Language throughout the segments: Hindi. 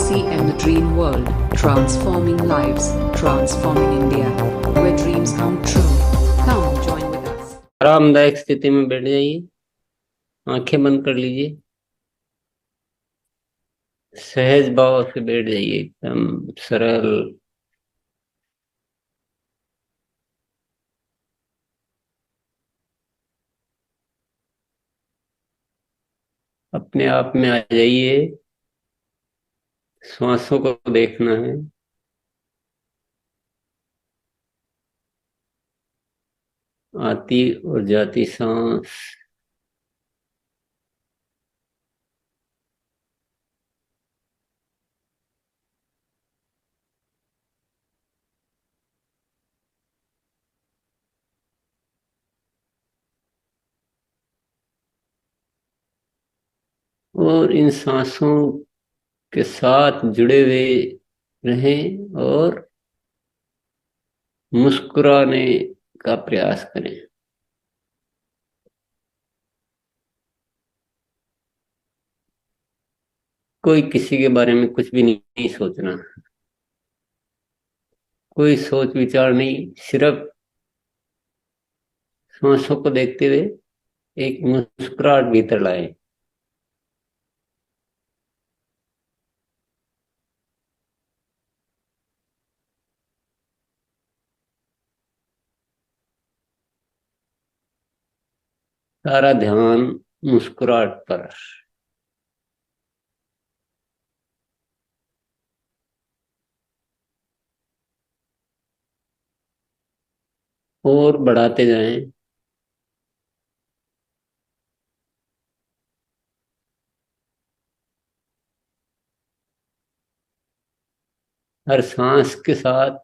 DCM The Dream World, transforming lives, transforming India, where dreams come true. Come join with us. आरामदायक स्थिति में बैठ जाइए, आंखें बंद कर लीजिए, सहज भाव से बैठ जाइए, एकदम सरल। अपने आप में आ जाइए, श्वासों को देखना है। आती और जाती सांस, और इन सांसों के साथ जुड़े हुए रहें और मुस्कुराने का प्रयास करें। कोई किसी के बारे में कुछ भी नहीं सोचना, कोई सोच विचार नहीं, सिर्फ सांसों को देखते हुए एक मुस्कुराहट भीतर लाए। सारा ध्यान मुस्कुराहट पर। और बढ़ाते जाएं। हर सांस के साथ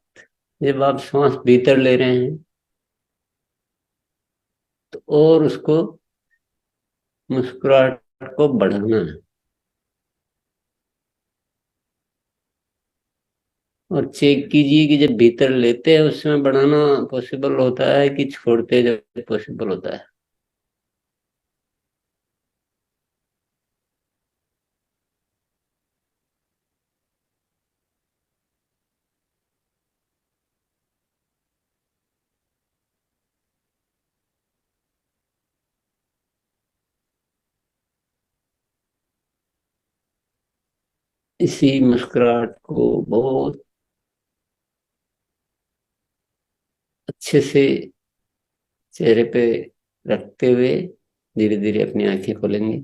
जब आप सांस भीतर ले रहे हैं तो और उसको, मुस्कुराहट को बढ़ाना है। और चेक कीजिए कि जब भीतर लेते हैं उस समय बढ़ाना पॉसिबल होता है कि छोड़ते जब पॉसिबल होता है। इसी मुस्कुराहट को बहुत अच्छे से चेहरे पे रखते हुए धीरे धीरे अपनी आंखें खोलेंगे।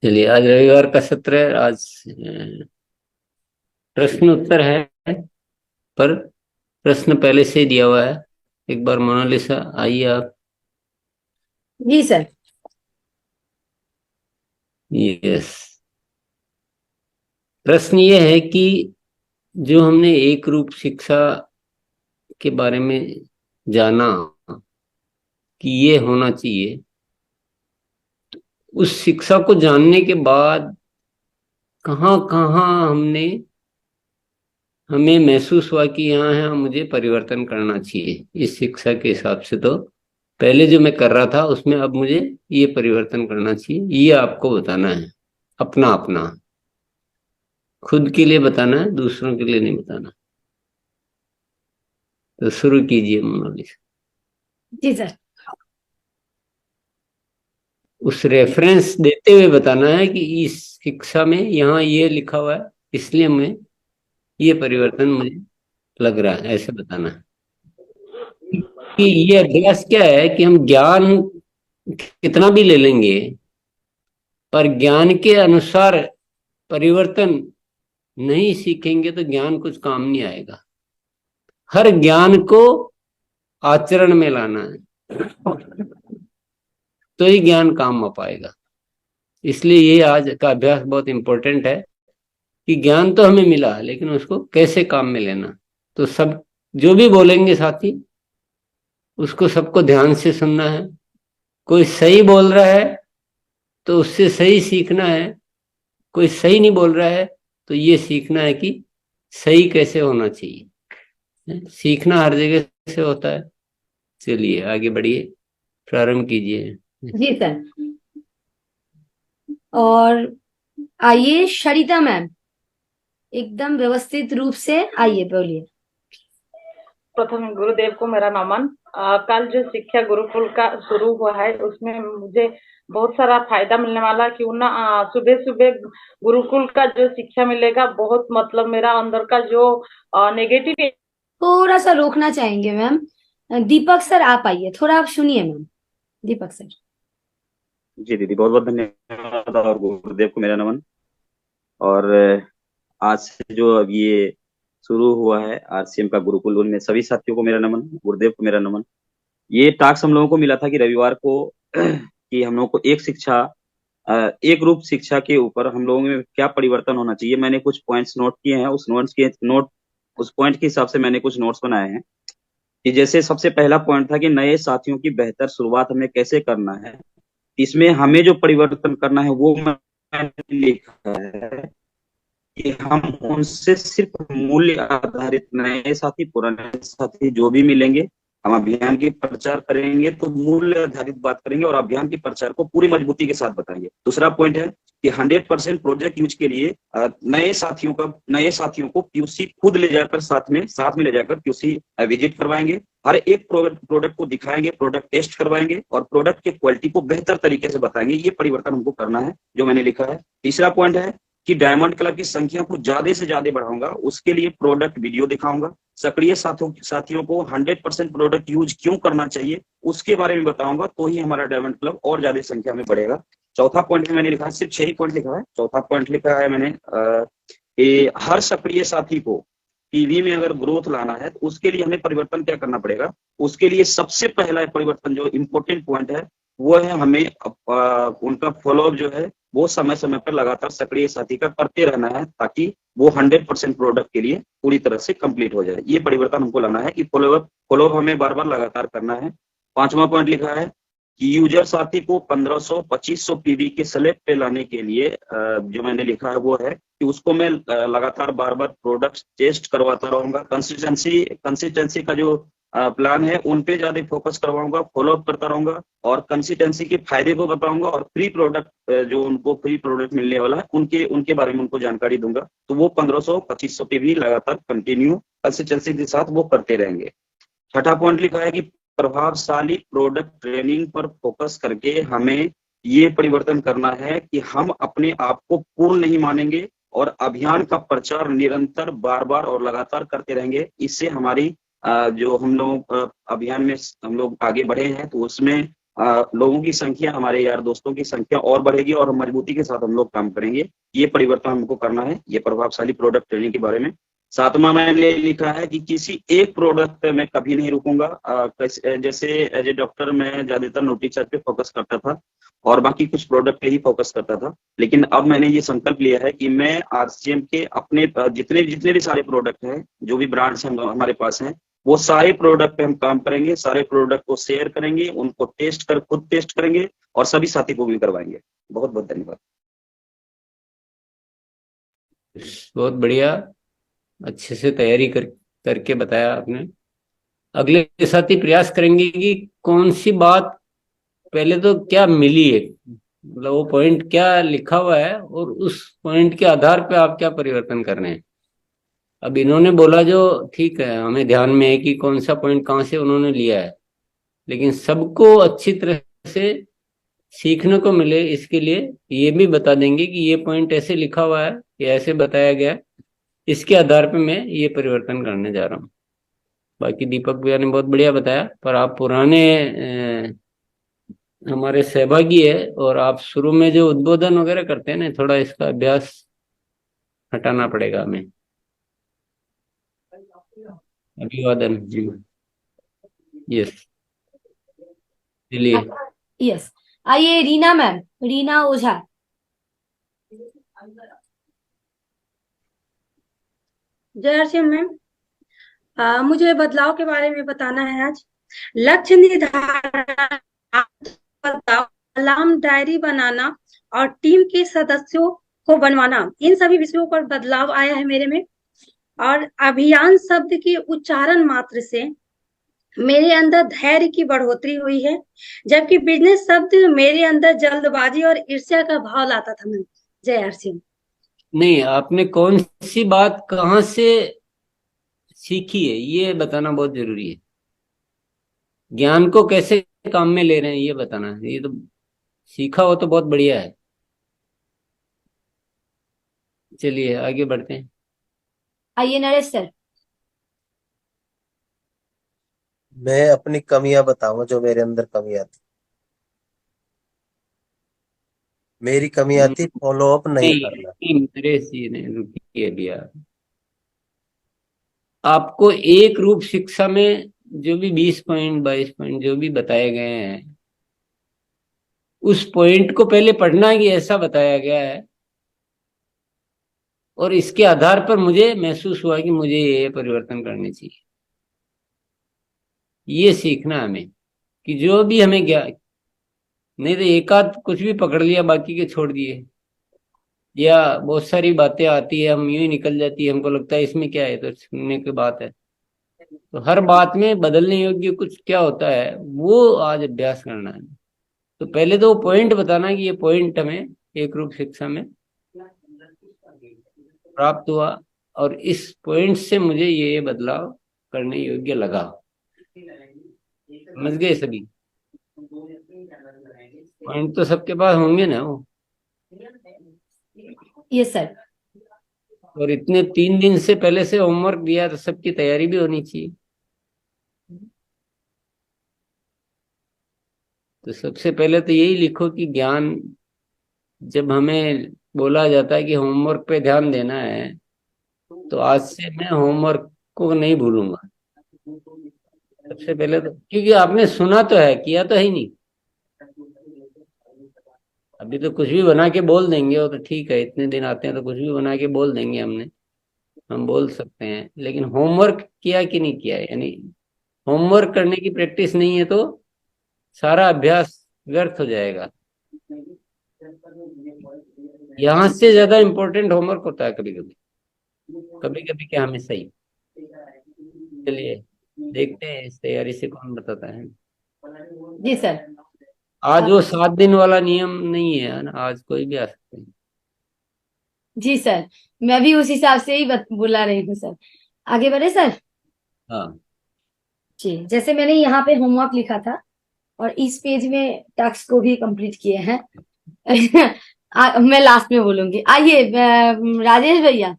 चलिए, आज रविवार का सत्र है। आज प्रश्न उत्तर है, पर प्रश्न पहले से ही दिया हुआ है। एक बार मोनालिसा आइए आप। जी सर। यस। प्रश्न ये है कि जो हमने एक रूप शिक्षा के बारे में जाना कि ये होना चाहिए, उस शिक्षा को जानने के बाद कहाँ कहाँ हमें महसूस हुआ कि यहाँ है मुझे परिवर्तन करना चाहिए इस शिक्षा के हिसाब से। तो पहले जो मैं कर रहा था उसमें अब मुझे ये परिवर्तन करना चाहिए, ये आपको बताना है। अपना अपना खुद के लिए बताना है, दूसरों के लिए नहीं बताना। तो शुरू कीजिए मोनालिसा। जी सर। उस रेफरेंस देते हुए बताना है कि इस शिक्षा में यहाँ ये लिखा हुआ है, इसलिए मैं ये परिवर्तन मुझे लग रहा है, ऐसे बताना है। कि ये अभ्यास क्या है कि हम ज्ञान कितना भी ले लेंगे, पर ज्ञान के अनुसार परिवर्तन नहीं सीखेंगे तो ज्ञान कुछ काम नहीं आएगा। हर ज्ञान को आचरण में लाना है तो ही ज्ञान काम आ पाएगा। इसलिए ये आज का अभ्यास बहुत इंपॉर्टेंट है कि ज्ञान तो हमें मिला, लेकिन उसको कैसे काम में लेना। तो सब जो भी बोलेंगे साथी, उसको सबको ध्यान से सुनना है। कोई सही बोल रहा है तो उससे सही सीखना है, कोई सही नहीं बोल रहा है तो ये सीखना है कि सही कैसे होना चाहिए। सीखना हर जगह से होता है। चलिए आगे बढ़िए, प्रारंभ कीजिए। जी सर। और आइए शरिता मैम, एकदम व्यवस्थित रूप से आइए, बोलिए। प्रथम गुरुदेव को मेरा नमन। कल जो शिक्षा गुरुकुल का शुरू हुआ है उसमें मुझे बहुत सारा फायदा मिलने वाला, क्यों ना सुबह सुबह गुरुकुल का जो शिक्षा मिलेगा, बहुत मतलब मेरा अंदर का जो नेगेटिव। थोड़ा सा रोकना चाहेंगे मैम। दीपक सर आप आइए, थोड़ा आप सुनिए मैम। दीपक सर। जी दीदी, बहुत बहुत धन्यवाद और गुरुदेव को मेरा नमन। और आज से जो अब ये शुरू हुआ है आरसीएम का गुरुकुल, उनमें सभी साथियों को मेरा नमन, गुरुदेव को मेरा नमन। ये टास्क हम लोगों को मिला था कि रविवार को कि हम लोगों को एक रूप शिक्षा के ऊपर हम लोगों में क्या परिवर्तन होना चाहिए। मैंने कुछ पॉइंट्स नोट किए हैं, उस पॉइंट के हिसाब से मैंने कुछ नोट्स बनाए हैं। कि जैसे सबसे पहला पॉइंट था कि नए साथियों की बेहतर शुरुआत हमें कैसे करना है। इसमें हमें जो परिवर्तन करना है वो मैंने लिखा है कि हम उनसे सिर्फ मूल्य आधारित, नए साथी पुराने साथी जो भी मिलेंगे, हम अभियान की प्रचार करेंगे तो मूल्य आधारित बात करेंगे और अभियान की प्रचार को पूरी मजबूती के साथ बताएंगे। दूसरा पॉइंट है कि 100% प्रोजेक्ट यूज के लिए नए साथियों को क्यूसी खुद ले जाकर साथ में ले जाकर क्यूसी विजिट करवाएंगे। हर एक प्रोडक्ट को दिखाएंगे, प्रोडक्ट टेस्ट करवाएंगे और प्रोडक्ट के क्वालिटी को बेहतर तरीके से बताएंगे। ये परिवर्तन हमको करना है जो मैंने लिखा है। तीसरा पॉइंट है कि डायमंड क्लब की संख्या को ज्यादा से ज्यादा बढ़ाऊंगा, उसके लिए प्रोडक्ट वीडियो दिखाऊंगा। सक्रिय साथियों को 100% प्रोडक्ट यूज क्यों करना चाहिए उसके बारे में बताऊंगा, तो ही हमारा डायमंड क्लब और ज्यादा संख्या में बढ़ेगा। चौथा पॉइंट मैंने लिखा है, सिर्फ 6 ही पॉइंट लिखा है। चौथा पॉइंट लिखा है मैंने कि हर सक्रिय साथी को टीवी में अगर ग्रोथ लाना है तो उसके लिए हमें परिवर्तन क्या करना पड़ेगा। उसके लिए सबसे पहला परिवर्तन जो इम्पोर्टेंट पॉइंट है वो है हमें उनका फॉलोअप जो है वो समय समय पर लगातार सक्रिय साथी का करते रहना है, ताकि वो 100% प्रोडक्ट के लिए पूरी तरह से कंप्लीट हो जाए। ये परिवर्तन हमको लाना है कि फॉलोअप हमें बार बार लगातार करना है। पांचवा पॉइंट लिखा है कि यूजर साथी को 1500-2500 पीवी के स्लैब पे लाने के लिए जो मैंने लिखा है वो है कि उसको मैं लगातार बार बार प्रोडक्ट टेस्ट करवाता रहूंगा। कंसिस्टेंसी का जो प्लान है उन पे ज्यादा फोकस करवाऊंगा, फॉलोअप करता रहूंगा और कंसिस्टेंसी के फायदे को बताऊंगा और फ्री प्रोडक्ट जो उनको फ्री प्रोडक्ट मिलने वाला है उनके बारे में उनको जानकारी दूंगा। तो वो 1500-2500 पे भी लगातार कंटिन्यू कंसिस्टेंसी के साथ वो करते रहेंगे। छठा पॉइंट लिखा है कि प्रभावशाली प्रोडक्ट ट्रेनिंग पर फोकस करके हमें ये परिवर्तन करना है कि हम अपने आप को पूर्ण नहीं मानेंगे और अभियान का प्रचार निरंतर बार बार और लगातार करते रहेंगे। इससे हमारी जो हम लोग अभियान में हम लोग आगे बढ़े हैं तो उसमें लोगों की संख्या, हमारे यार दोस्तों की संख्या और बढ़ेगी और मजबूती के साथ हम लोग काम करेंगे। ये परिवर्तन हमको करना है, ये प्रभावशाली प्रोडक्ट ट्रेनिंग के बारे में। सातवां मैंने लिखा है कि किसी एक प्रोडक्ट पे मैं कभी नहीं रुकूंगा। जैसे एज ए डॉक्टर मैं ज्यादातर न्यूट्रीचार्ज पे फोकस करता था और बाकी कुछ प्रोडक्ट पे ही फोकस करता था, लेकिन अब मैंने ये संकल्प लिया है कि मैं आरसीएम के अपने जितने भी सारे प्रोडक्ट हैं, जो भी ब्रांड्स हमारे पास हैं, वो सारे प्रोडक्ट पे हम काम करेंगे, सारे प्रोडक्ट को शेयर करेंगे, उनको खुद टेस्ट करेंगे और सभी साथी को भी करवाएंगे। बहुत बहुत धन्यवाद। बहुत बढ़िया, अच्छे से तैयारी करके बताया आपने। अगले साथी प्रयास करेंगे कि कौन सी बात पहले तो क्या मिली है, मतलब वो पॉइंट क्या लिखा हुआ है और उस पॉइंट के आधार पे आप क्या परिवर्तन कर रहे हैं। अब इन्होंने बोला जो ठीक है, हमें ध्यान में है कि कौन सा पॉइंट कहाँ से उन्होंने लिया है, लेकिन सबको अच्छी तरह से सीखने को मिले इसके लिए ये भी बता देंगे कि ये पॉइंट ऐसे लिखा हुआ है, ये ऐसे बताया गया है, इसके आधार पे मैं ये परिवर्तन करने जा रहा हूँ। बाकी दीपक भैया ने बहुत बढ़िया बताया, पर आप पुराने हमारे सहभागी है और आप शुरू में जो उद्बोधन वगैरह करते हैं ना, थोड़ा इसका अभ्यास हटाना पड़ेगा हमें। अभिवादन जी। यस, चलिए। यस, आइए रीना मैम, रीना ओझा। जय श्री मैम। मुझे बदलाव के बारे में बताना है आज। लक्ष्य निर्धारण, अलार्म डायरी बनाना और टीम के सदस्यों को बनवाना, इन सभी विषयों पर बदलाव आया है मेरे में। और अभियान शब्द के उच्चारण मात्र से मेरे अंदर धैर्य की बढ़ोतरी हुई है, जबकि बिजनेस शब्द मेरे अंदर जल्दबाजी और ईर्ष्या का भाव लाता था। मैं जय हरसिंह। नहीं, आपने कौन सी बात कहाँ से सीखी है ये बताना बहुत जरूरी है। ज्ञान को कैसे काम में ले रहे हैं ये बताना है। ये तो सीखा हो तो बहुत बढ़िया है। चलिए आगे बढ़ते हैं। आइए नरेश सर। मैं अपनी कमियां बताऊंगा, जो मेरे अंदर कमियां थी। मेरी कमियां थी फॉलो अप नहीं करना। नहीं, मेरे सी ने रुकिए भैया। आपको एक रूप शिक्षा में जो भी 20 पॉइंट 22 पॉइंट जो भी बताए गए हैं, उस पॉइंट को पहले पढ़ना है कि ऐसा बताया गया है, और इसके आधार पर मुझे महसूस हुआ कि मुझे ये परिवर्तन करने चाहिए। ये सीखना हमें कि जो भी हमें क्या, नहीं तो एक आध कुछ भी पकड़ लिया बाकी के छोड़ दिए, या बहुत सारी बातें आती है हम यूं ही निकल जाती है, हमको लगता है इसमें क्या है, तो सुनने की बात है। तो हर बात में बदलने योग्य कुछ क्या होता है वो आज अभ्यास करना है। तो पहले तो वो पॉइंट बताना है कि ये पॉइंट हमें एक रूप शिक्षा में प्राप्त हुआ, और इस पॉइंट से मुझे ये बदलाव करने योग्य लगा। समझ गए सभी? पॉइंट तो सबके पास होंगे ना वो। Yes sir. और इतने 3 दिन से पहले से होमवर्क दिया तो सबकी तैयारी भी होनी चाहिए। तो सबसे पहले तो यही लिखो कि ज्ञान, जब हमें बोला जाता है कि होमवर्क पे ध्यान देना है, तो आज से मैं होमवर्क को नहीं भूलूंगा। सबसे पहले तो, क्योंकि आपने सुना तो है, किया तो है ही नहीं। अभी तो कुछ भी बना के बोल देंगे, वो तो ठीक है, इतने दिन आते हैं तो कुछ भी बना के बोल देंगे हमने, हम बोल सकते हैं। लेकिन होमवर्क किया कि नहीं किया, यानी होमवर्क करने की प्रैक्टिस नहीं है तो सारा अभ्यास व्यर्थ हो जाएगा। यहां से ज्यादा इंपॉर्टेंट होमवर्क होता है कभी कभी, कभी कभी क्या हमेशा ही। चलिए देखते हैं इस तैयारी से कौन बताता है। जी सर। आज वो 7 दिन वाला नियम नहीं है ना, आज कोई भी आ सकते हैं। जी सर, मैं भी उस हिसाब से ही बुला रही हूँ सर। आगे बढ़े सर। हाँ जी, जैसे मैंने यहाँ पे होमवर्क लिखा था और इस पेज में टास्क को भी कंप्लीट किए हैं। मैं लास्ट में बोलूंगी। आइए राजेश भैया।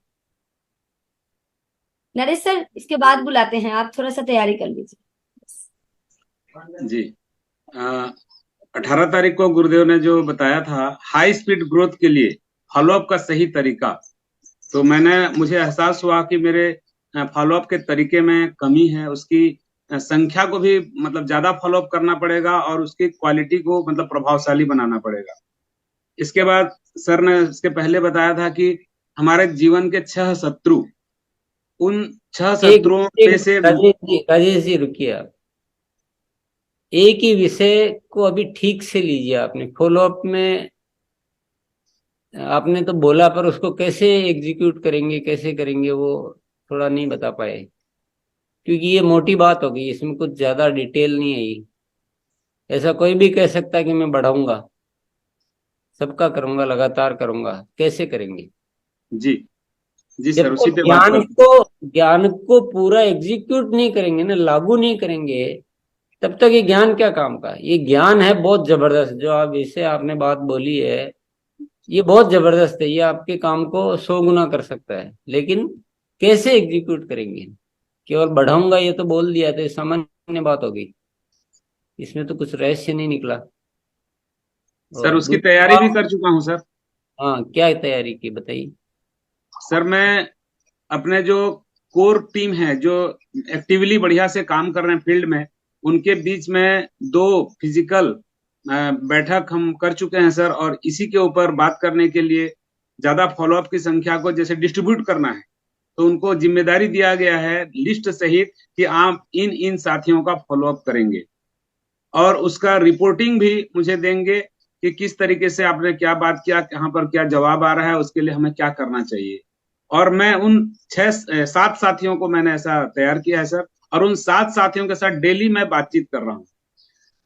नरेश सर इसके बाद बुलाते हैं, आप थोड़ा सा तैयारी कर लीजिए। जी 18 तारीख को गुरुदेव ने जो बताया था हाई स्पीड ग्रोथ के लिए फॉलोअप का सही तरीका, तो मुझे एहसास हुआ कि मेरे फॉलोअप के तरीके में कमी है। उसकी संख्या को भी मतलब ज्यादा फॉलोअप करना पड़ेगा और उसकी क्वालिटी को मतलब प्रभावशाली बनाना पड़ेगा। इसके बाद सर ने इसके पहले बताया था कि हमारे जीवन के 6 शत्रु, उन 6 शत्रुओं में से राजेश जी रुकिए आप। एक ही विषय को अभी ठीक से लीजिए। आपने फॉलोअप में आपने तो बोला, पर उसको कैसे एग्जीक्यूट करेंगे, कैसे करेंगे वो थोड़ा नहीं बता पाए, क्योंकि ये मोटी बात हो गई, इसमें कुछ ज्यादा डिटेल नहीं आई। ऐसा कोई भी कह सकता है कि मैं बढ़ाऊंगा, सबका करूंगा, लगातार करूंगा, कैसे करेंगे? जी जब सर, उसी पे ज्ञान को पूरा एग्जीक्यूट नहीं करेंगे ना, लागू नहीं करेंगे, तब तक ये ज्ञान क्या काम का। ये ज्ञान है बहुत जबरदस्त, जो आप इसे आपने बात बोली है, ये बहुत जबरदस्त है। ये आपके काम को 100 गुना कर सकता है, लेकिन कैसे एग्जीक्यूट करेंगे? केवल बढ़ाऊंगा ये तो बोल दिया तो ये सामान्य बात हो गई, इसमें तो कुछ रहस्य नहीं निकला। सर उसकी तैयारी भी कर चुका हूँ सर। हाँ, क्या तैयारी की बताइए। सर मैं अपने जो कोर टीम है जो एक्टिवली बढ़िया से काम कर रहे हैं फील्ड में, उनके बीच में 2 फिजिकल बैठक हम कर चुके हैं सर। और इसी के ऊपर बात करने के लिए ज्यादा फॉलोअप की संख्या को जैसे डिस्ट्रीब्यूट करना है, तो उनको जिम्मेदारी दिया गया है लिस्ट सहित कि आप इन साथियों का फॉलोअप करेंगे और उसका रिपोर्टिंग भी मुझे देंगे कि किस तरीके से आपने क्या बात किया, कहाँ पर क्या जवाब आ रहा है, उसके लिए हमें क्या करना चाहिए। और मैं उन 7 साथियों को मैंने ऐसा तैयार किया है सर, और उन 7 साथियों के साथ डेली मैं बातचीत कर रहा हूँ।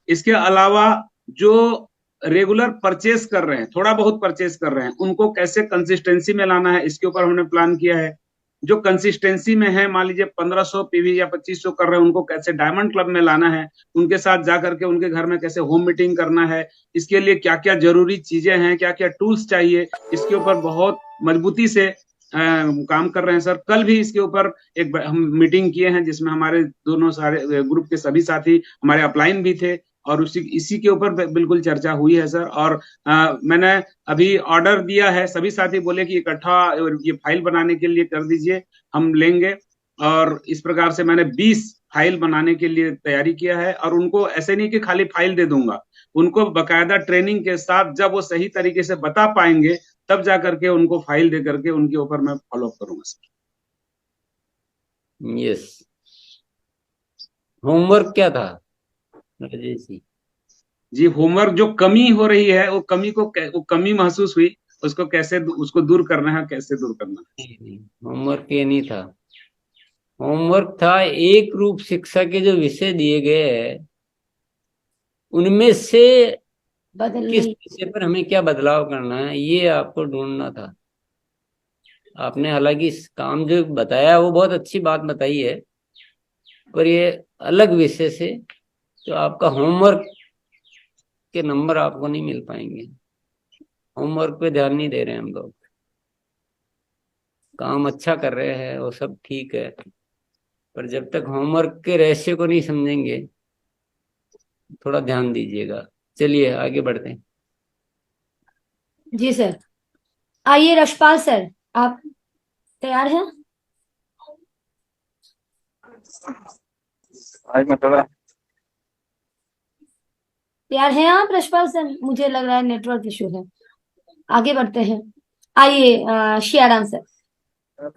इसके अलावा जो रेगुलर परचेस कर रहे हैं, थोड़ा बहुत परचेस कर रहे हैं, उनको कैसे कंसिस्टेंसी में लाना है, इसके ऊपर हमने प्लान किया है। जो कंसिस्टेंसी में है, मान लीजिए 1500 पीवी या 2500 कर रहे हैं, उनको कैसे डायमंड क्लब में लाना है, उनके साथ जाकर के उनके घर में कैसे होम मीटिंग करना है, इसके लिए क्या क्या जरूरी चीजें हैं, क्या क्या टूल्स चाहिए, इसके ऊपर बहुत मजबूती से काम कर रहे हैं सर। कल भी इसके ऊपर एक हम मीटिंग किए हैं, जिसमें हमारे दोनों सारे ग्रुप के सभी साथी, हमारे अपलाइन भी थे, और इसी के ऊपर बिल्कुल चर्चा हुई है सर। और मैंने अभी ऑर्डर दिया है, सभी साथी बोले कि इकट्ठा ये फाइल बनाने के लिए कर दीजिए, हम लेंगे। और इस प्रकार से मैंने 20 फाइल बनाने के लिए तैयारी किया है, और उनको ऐसे नहीं कि खाली फाइल दे दूंगा, उनको बकायदा ट्रेनिंग के साथ जब वो सही तरीके से बता पाएंगे, तब जा करके उनको फाइल दे करके उनके ऊपर मैं फॉलो अप करूंगा सर। यस, होमवर्क क्या था राजेश जी? जी, होमवर्क जो कमी हो रही है, वो कमी महसूस हुई, उसको कैसे उसको दूर करना है, कैसे दूर करना है। नहीं, होमवर्क ये नहीं था। होमवर्क था एक रूप शिक्षा के जो विषय दिए गए हैं, उनमें से किस विषय पर हमें क्या बदलाव करना है, ये आपको ढूंढना था। आपने हालांकि इस काम जो बताया वो बहुत अच्छी बात बताई है, पर ये अलग विषय से तो आपका होमवर्क के नंबर आपको नहीं मिल पाएंगे। होमवर्क पे ध्यान नहीं दे रहे हैं हम लोग। काम अच्छा कर रहे हैं, वो सब ठीक है, पर जब तक होमवर्क के रहस्य को नहीं समझेंगे, थोड़ा ध्यान दीजिएगा। चलिए आगे बढ़ते हैं। जी सर। आइए रशपाल सर, आप तैयार हैं? तैयार हैं आप रशपाल सर? मुझे लग रहा है नेटवर्क इशू है। आगे बढ़ते हैं। आइए शियाराम सर,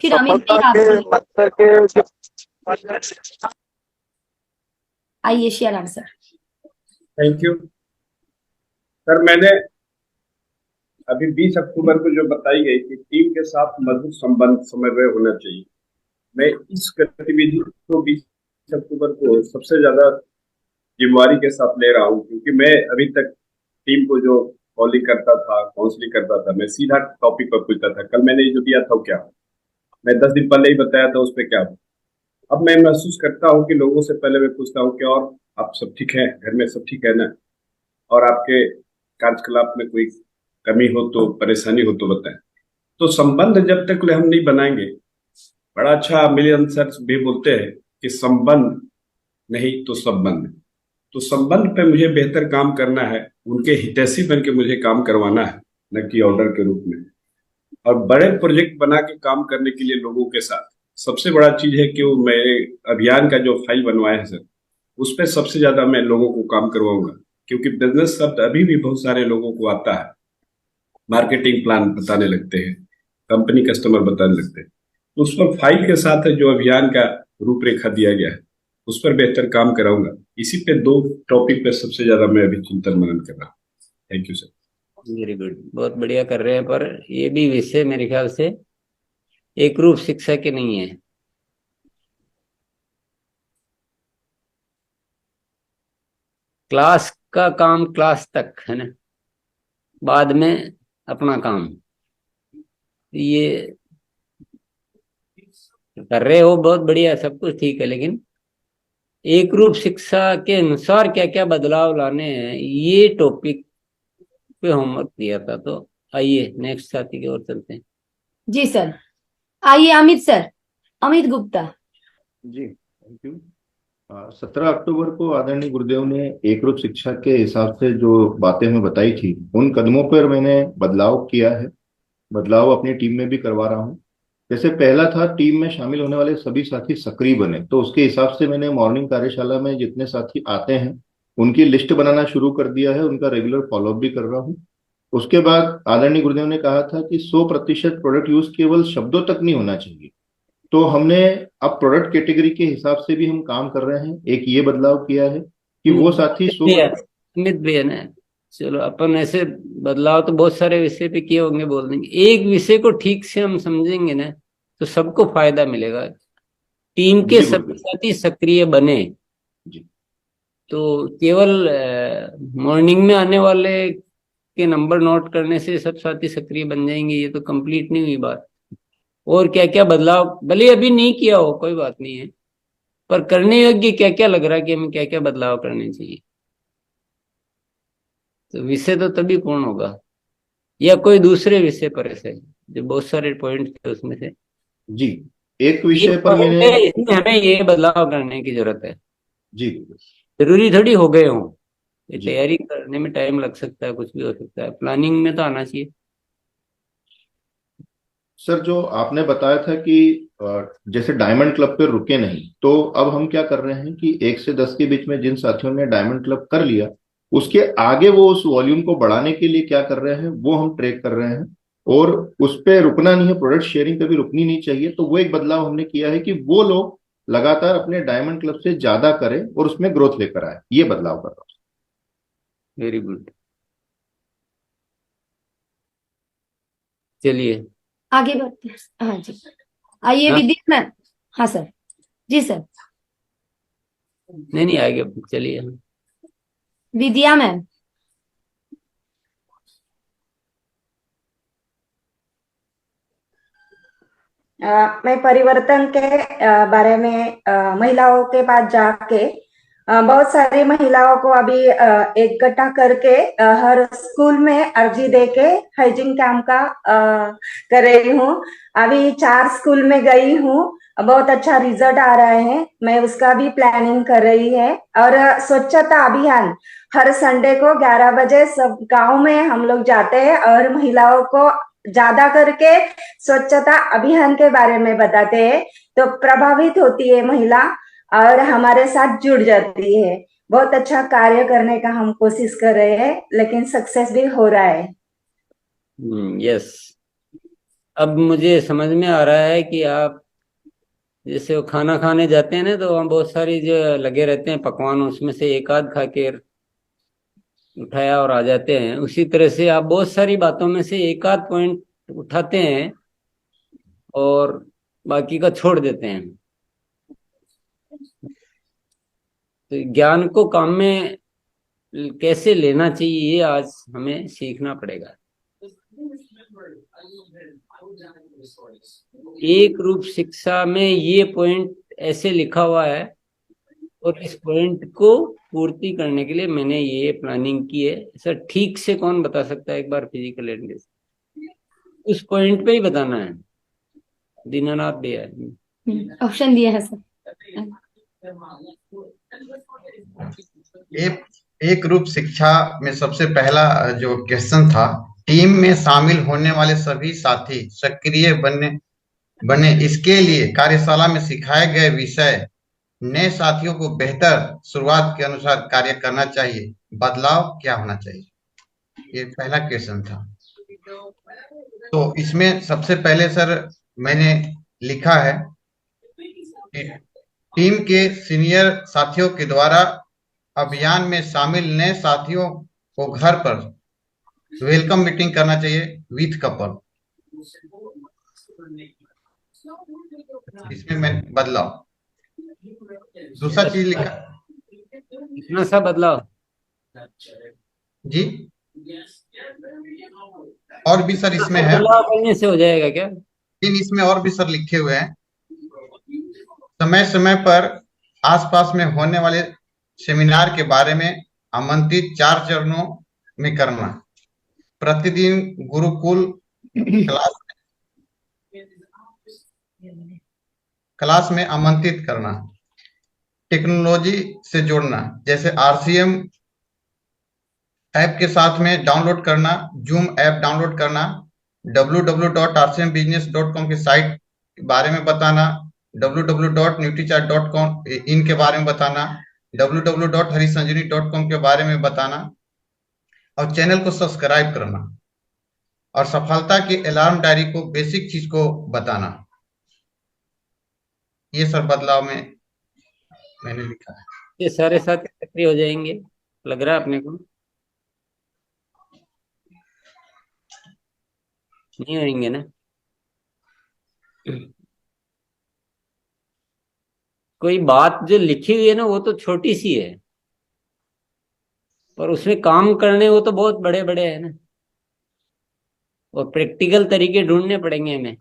फिर अमित जी आप। आइए Siyaram sir. Thank you sir. मैंने अभी 20 अक्टूबर को जो बताई गई कि टीम के साथ मजबूत संबंध समन्वय होना चाहिए, मैं इस गतिविधि को 20 अक्टूबर को सबसे ज्यादा जिम्मेवारी के साथ ले रहा हूँ, क्योंकि मैं अभी तक टीम को जो कॉलिंग करता था, काउंसलिंग करता था, मैं सीधा टॉपिक पर पूछता था। कल मैंने जो दिया था क्या, मैं 10 दिन पहले ही बताया था, उस पर क्या। अब मैं महसूस करता हूँ कि लोगों से पहले मैं पूछता हूँ कि और आप सब ठीक है, घर में सब ठीक है ना, और आपके कार्यकलाप में कोई कमी हो तो, परेशानी हो तो बताएं। तो संबंध जब तक हम नहीं बनाएंगे, बड़ा अच्छा मिलियन सर भी बोलते हैं कि संबंध नहीं तो संबंध। तो संबंध पे मुझे बेहतर काम करना है, उनके हितैषी बन के मुझे काम करवाना है, न कि ऑर्डर के रूप में। और बड़े प्रोजेक्ट बना के काम करने के लिए लोगों के साथ सबसे बड़ा चीज है कि वो मेरे अभियान का जो फाइल बनवाया है सर, उस पर सबसे ज्यादा मैं लोगों को काम करवाऊंगा, क्योंकि बिजनेस शब्द अभी भी बहुत सारे लोगों को आता है, मार्केटिंग प्लान बताने लगते हैं, कंपनी कस्टमर बताने लगते हैं। तो उस पर फाइल के साथ जो अभियान का रूपरेखा दिया गया है, उस पर बेहतर काम कराऊंगा। इसी पे 2 टॉपिक पे सबसे ज्यादा मैं अभी चिंतन मनन कर रहा हूँ। Thank you sir. Very good, बहुत बढ़िया कर रहे हैं, पर ये भी विषय मेरे ख्याल से एक रूप शिक्षा के नहीं है। क्लास का काम क्लास तक है ना, बाद में अपना काम। ये कर रहे हो बहुत बढ़िया, सब कुछ ठीक है, लेकिन एक रूप शिक्षा के अनुसार क्या क्या बदलाव लाने हैं, ये टॉपिक पे होमवर्क दिया था। तो आइए नेक्स्ट साथी की ओर चलते हैं। जी सर। आइए अमित सर, अमित गुप्ता। जी थैंक यू। 17 अक्टूबर को आदरणीय गुरुदेव ने एक रूप शिक्षा के हिसाब से जो बातें हमें बताई थी, उन कदमों पर मैंने बदलाव किया है। बदलाव अपनी टीम में भी करवा रहा हूँ। जैसे पहला था, टीम में शामिल होने वाले सभी साथी सक्रिय बने, तो उसके हिसाब से मैंने मॉर्निंग कार्यशाला में जितने साथी आते हैं उनकी लिस्ट बनाना शुरू कर दिया है, उनका रेगुलर फॉलोअप भी कर रहा हूँ। उसके बाद आदरणीय गुरुदेव ने कहा था कि 100% प्रोडक्ट यूज केवल शब्दों तक नहीं होना चाहिए, तो हमने अब प्रोडक्ट कैटेगरी के हिसाब से भी हम काम कर रहे हैं। एक ये बदलाव किया है कि वो साथी अमित भैया ने चलो अपन ऐसे बदलाव तो बहुत सारे विषय पे किए होंगे, बोल देंगे। एक विषय को ठीक से हम समझेंगे ना तो सबको फायदा मिलेगा। टीम के जी सभी गुरुदेव साथी सक्रिय बने। जी। तो केवल मॉर्निंग में आने वाले के नंबर नोट करने से सब साथी सक्रिय बन जाएंगे, ये तो कंप्लीट नहीं हुई बात। और क्या क्या बदलाव, भले अभी नहीं किया हो कोई बात नहीं है, पर करने योग्य क्या क्या लग रहा है कि हमें क्या क्या बदलाव करने चाहिए, तो विषय तो तभी पूर्ण होगा। या कोई दूसरे विषय पर ऐसे जो बहुत सारे पॉइंट थे उसमें से जी। एक एक विषय पर पॉइंट मैंने, है, इसमें हमें ये बदलाव करने की जरूरत है। जी जरूरी थोड़ी हो गए हों, ये जी तैयारी करने में टाइम लग सकता है, कुछ भी हो सकता है, प्लानिंग में तो आना चाहिए। सर, जो आपने बताया था कि जैसे डायमंड क्लब पे रुके नहीं, तो अब हम क्या कर रहे हैं कि 1 से 10 के बीच में जिन साथियों ने डायमंड क्लब कर लिया, उसके आगे वो उस वॉल्यूम को बढ़ाने के लिए क्या कर रहे हैं वो हम ट्रैक कर रहे हैं। और उस पे रुकना नहीं है, प्रोडक्ट शेयरिंग कभी रुकनी नहीं चाहिए। तो वो एक बदलाव हमने किया है कि वो लोग लगातार अपने डायमंड क्लब से ज्यादा करें और उसमें ग्रोथ लेकर आए, ये बदलाव कर रहा वेरी गुड। चलिए। आगे बढ़ते हैं। हाँ जी, आइए हाँ, विद्या मैम। हाँ सर, जी सर। नहीं नहीं आगे चलिए। विद्या मैम। मैं परिवर्तन के बारे में महिलाओं के पास जाके बहुत सारी महिलाओं को अभी इकट्ठा करके हर स्कूल में अर्जी देके हाइजीन कैंप का कर रही हूँ। अभी 4 स्कूल में गई हूँ, बहुत अच्छा रिजल्ट आ रहा है। मैं उसका भी प्लानिंग कर रही है। और स्वच्छता अभियान हर संडे को 11 बजे सब गांव में हम लोग जाते हैं और महिलाओं को ज्यादा करके स्वच्छता अभियान के बारे में बताते हैं, तो प्रभावित होती है महिला और हमारे साथ जुड़ जाती है। बहुत अच्छा कार्य करने का हम कोशिश कर रहे हैं, लेकिन सक्सेस भी हो रहा है। यस, अब मुझे समझ में आ रहा है कि आप जैसे वो खाना खाने जाते हैं ना, तो वहाँ बहुत सारी जो लगे रहते हैं पकवान, उसमें से एक आध खा के उठाया और आ जाते हैं। उसी तरह से आप बहुत सारी बातों में से एक आध पॉइंट उठाते हैं और बाकी का छोड़ देते हैं। तो ज्ञान को काम में कैसे लेना चाहिए, ये आज हमें सीखना पड़ेगा। एक रूप शिक्षा में ये पॉइंट ऐसे लिखा हुआ है, और इस पॉइंट को पूर्ति करने के लिए मैंने ये प्लानिंग की है। सर ठीक से कौन बता सकता है एक बार फिजिकल एडनेस? उस पॉइंट पे ही बताना है। दीनानाथ भैया। ऑप्शन दिया है सर। एक एक रूप शिक्षा में सबसे पहला जो क्वेश्चन था, टीम में शामिल होने वाले सभी साथी सक्रिय बने इसके लिए कार्यशाला में सिखाए गए विषय नए साथियों को बेहतर शुरुआत के अनुसार कार्य करना चाहिए। बदलाव क्या होना चाहिए, ये पहला क्वेश्चन था। तो इसमें सबसे पहले सर मैंने लिखा है कि टीम के सीनियर साथियों के द्वारा अभियान में शामिल नए साथियों को घर पर वेलकम मीटिंग करना चाहिए विथ कपल। इसमें मैं बदलाव। दूसरा चीज लिखा, इतना सा बदलाव जी और भी सर इसमें है, बदलाव करने से हो जाएगा क्या? लेकिन इसमें और भी सर लिखे हुए हैं। समय समय पर आसपास में होने वाले सेमिनार के बारे में आमंत्रित 4 चरणों में करना। प्रतिदिन गुरुकुल क्लास में आमंत्रित करना। टेक्नोलॉजी से जोड़ना, जैसे आरसीएम ऐप के साथ में डाउनलोड करना, जूम ऐप डाउनलोड करना, www.rcmbusiness.com की साइट के बारे में बताना, www.nutrichart.com इनके बारे में बताना, www.harisanjani.com के बारे में बताना, और चैनल को सब्सक्राइब करना, और सफलता की अलार्म डायरी को बेसिक चीज को बताना। ये सब बदलाव में मैंने लिखा है। ये सारे साथी सक्रिय हो जाएंगे लग रहा है अपने को। नहीं होंगे ना। कोई बात जो लिखी हुई है ना वो तो छोटी सी है, पर उसमें काम करने वो तो बहुत बड़े बड़े हैं ना। और प्रैक्टिकल तरीके ढूंढने पड़ेंगे हमें।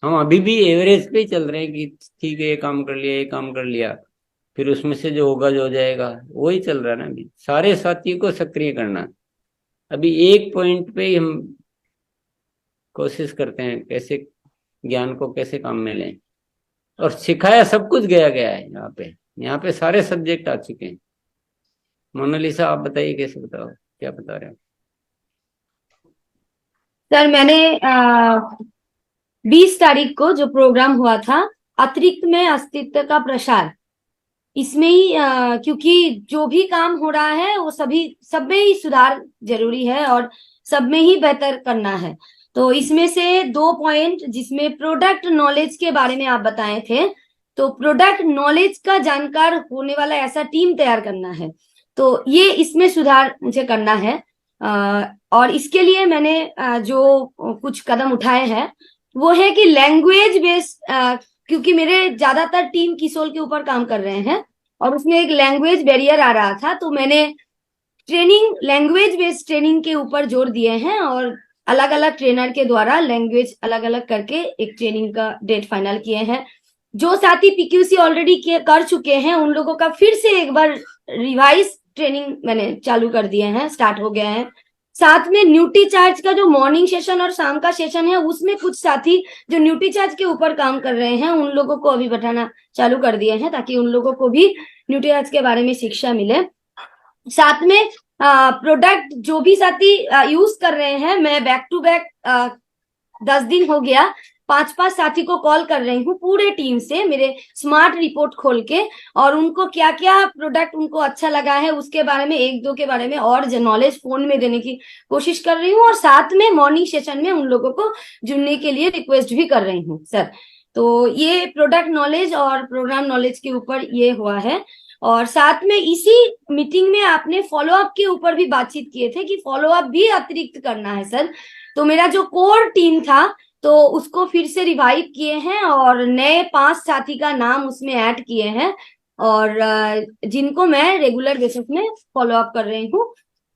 हम अभी भी एवरेज पे ही चल रहे हैं कि ठीक है ये काम कर लिया, ये काम कर लिया, फिर उसमें से जो होगा जो हो जाएगा वही चल रहा है ना। अभी सारे साथियों को सक्रिय करना, अभी एक पॉइंट पे ही हम कोशिश करते हैं कैसे ज्ञान को कैसे काम में लें। और सिखाया सब कुछ गया गया है यहाँ पे सारे सब्जेक्ट आ चुके हैं। मोनालिसा आप बताइए, कैसे बताओ, क्या बता रहे हो? सर मैंने 20 तारीख को जो प्रोग्राम हुआ था अतिरिक्त में अस्तित्व का प्रसार, इसमें ही क्योंकि जो भी काम हो रहा है वो सब में ही सुधार जरूरी है और सब में ही बेहतर करना है। तो इसमें से 2 पॉइंट जिसमें प्रोडक्ट नॉलेज के बारे में आप बताए थे, तो प्रोडक्ट नॉलेज का जानकार होने वाला ऐसा टीम तैयार करना है, तो ये इसमें सुधार मुझे करना है। और इसके लिए मैंने जो कुछ कदम उठाए हैं वो है कि लैंग्वेज बेस्ड, क्योंकि मेरे ज्यादातर टीम किसोल के ऊपर काम कर रहे हैं और उसमें एक लैंग्वेज बैरियर आ रहा था, तो मैंने ट्रेनिंग लैंग्वेज बेस्ड ट्रेनिंग के ऊपर जोर दिए हैं और अलग अलग ट्रेनर के द्वारा लैंग्वेज अलग अलग करके एक ट्रेनिंग का डेट फाइनल किए हैं। जो साथी पीक्यूसी ऑलरेडी कर चुके हैं उन लोगों का फिर से एक बार रिवाइज ट्रेनिंग मैंने चालू कर दिए हैं, स्टार्ट हो गया है। साथ में न्यूट्री चार्ज का जो मॉर्निंग सेशन और शाम का सेशन है उसमें कुछ साथी जो न्यूट्री चार्ज के ऊपर काम कर रहे हैं उन लोगों को अभी बैठाना चालू कर दिए हैं ताकि उन लोगों को भी न्यूट्री चार्ज के बारे में शिक्षा मिले। साथ में प्रोडक्ट जो भी साथी यूज कर रहे हैं, मैं बैक टू बैक 10 दिन हो गया 5-5 साथी को कॉल कर रही हूँ पूरे टीम से, मेरे स्मार्ट रिपोर्ट खोल के, और उनको क्या क्या प्रोडक्ट उनको अच्छा लगा है उसके बारे में 1-2 के बारे में और नॉलेज फोन में देने की कोशिश कर रही हूँ और साथ में मॉर्निंग सेशन में उन लोगों को जुड़ने के लिए रिक्वेस्ट भी कर रही हूँ सर। तो ये प्रोडक्ट नॉलेज और प्रोग्राम नॉलेज के ऊपर ये हुआ है। और साथ में इसी मीटिंग में आपने फॉलोअप के ऊपर भी बातचीत किए थे कि फॉलोअप भी अतिरिक्त करना है सर। तो मेरा जो कोर टीम था तो उसको फिर से रिवाइव किए हैं और नए 5 साथी का नाम उसमें ऐड किए हैं और जिनको मैं रेगुलर बेसिस में फॉलोअप कर रही हूँ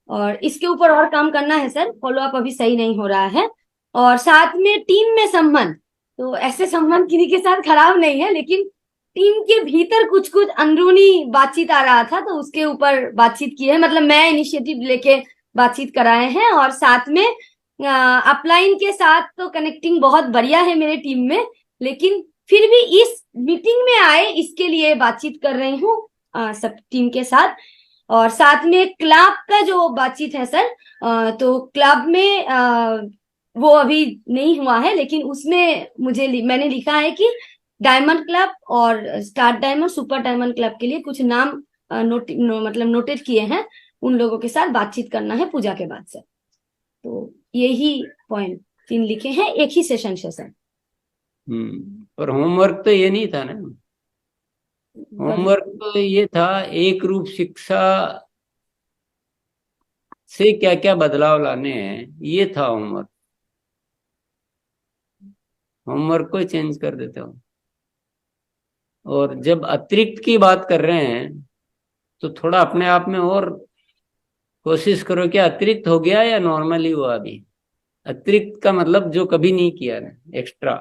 और इसके ऊपर और काम करना है सर। फॉलोअप अभी सही नहीं हो रहा है। और साथ में टीम में संबंध, तो ऐसे संबंध किसी के साथ खराब नहीं है, लेकिन टीम के भीतर कुछ कुछ अंदरूनी बातचीत आ रहा था तो उसके ऊपर बातचीत की है, मतलब मैं इनिशिएटिव लेके बातचीत कराए हैं। और साथ में अपलाइन के साथ तो कनेक्टिंग बहुत बढ़िया है मेरे टीम में, लेकिन फिर भी इस मीटिंग में आए इसके लिए बातचीत कर रही हूँ सब टीम के साथ। और साथ में क्लब का जो बातचीत है सर, तो क्लब में वो अभी नहीं हुआ है, लेकिन उसमें मैंने लिखा है कि डायमंड क्लब और star diamond super diamond club के लिए कुछ नाम मतलब नोटेड किए हैं, उन लोगों के साथ बातचीत करना है पूजा के बाद सर। तो यही पॉइंट 3 लिखे हैं एक ही सेशन से सर। पर होमवर्क तो ये नहीं था ना, होमवर्क तो ये था एक रूप शिक्षा से क्या क्या बदलाव लाने हैं, ये था होमवर्क। होमवर्क को चेंज कर देते हो। और जब अतिरिक्त की बात कर रहे हैं तो थोड़ा अपने आप में और कोशिश करो कि अतिरिक्त हो गया या नॉर्मली हुआ। अभी अतिरिक्त का मतलब जो कभी नहीं किया ना, एक्स्ट्रा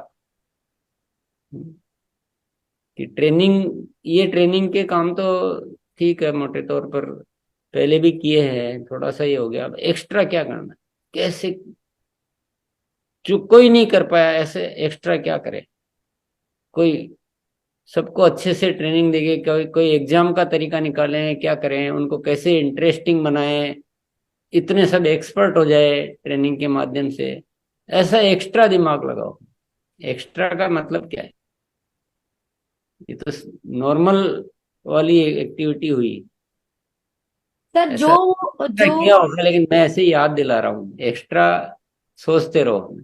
कि ट्रेनिंग, ये ट्रेनिंग के काम तो ठीक है मोटे तौर पर पहले भी किए हैं, थोड़ा सा ही हो गया। अब एक्स्ट्रा क्या करना, कैसे, जो कोई नहीं कर पाया ऐसे एक्स्ट्रा क्या करे। कोई सबको अच्छे से ट्रेनिंग देके कोई एग्जाम का तरीका निकालें, क्या करें, उनको कैसे इंटरेस्टिंग बनाएं, इतने सब एक्सपर्ट हो जाए ट्रेनिंग के माध्यम से, ऐसा एक्स्ट्रा दिमाग लगाओ। एक्स्ट्रा का मतलब क्या है, ये तो नॉर्मल वाली एक्टिविटी हुई सर। जो किया होगा, लेकिन मैं ऐसे ही याद दिला रहा हूँ, एक्स्ट्रा सोचते रहो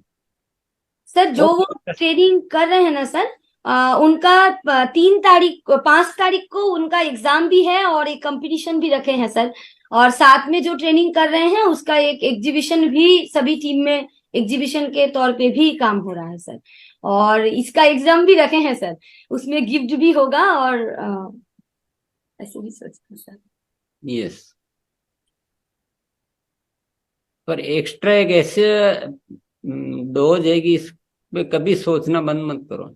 सर। जो वो ट्रेनिंग कर रहे हैं ना सर, उनका 5 तारीख को उनका एग्जाम भी है और एक कंपटीशन भी रखे हैं सर। और साथ में जो ट्रेनिंग कर रहे हैं उसका एक एग्जीबिशन भी सभी टीम में एग्जीबिशन के तौर पे भी काम हो रहा है सर। और इसका एग्जाम भी रखे हैं सर, उसमें गिफ्ट भी होगा और ऐसे भी सोचते हैं सर। यस, पर एक्स्ट्रा एक ऐसे डोज है कि इस पे कभी सोचना बंद मत करो।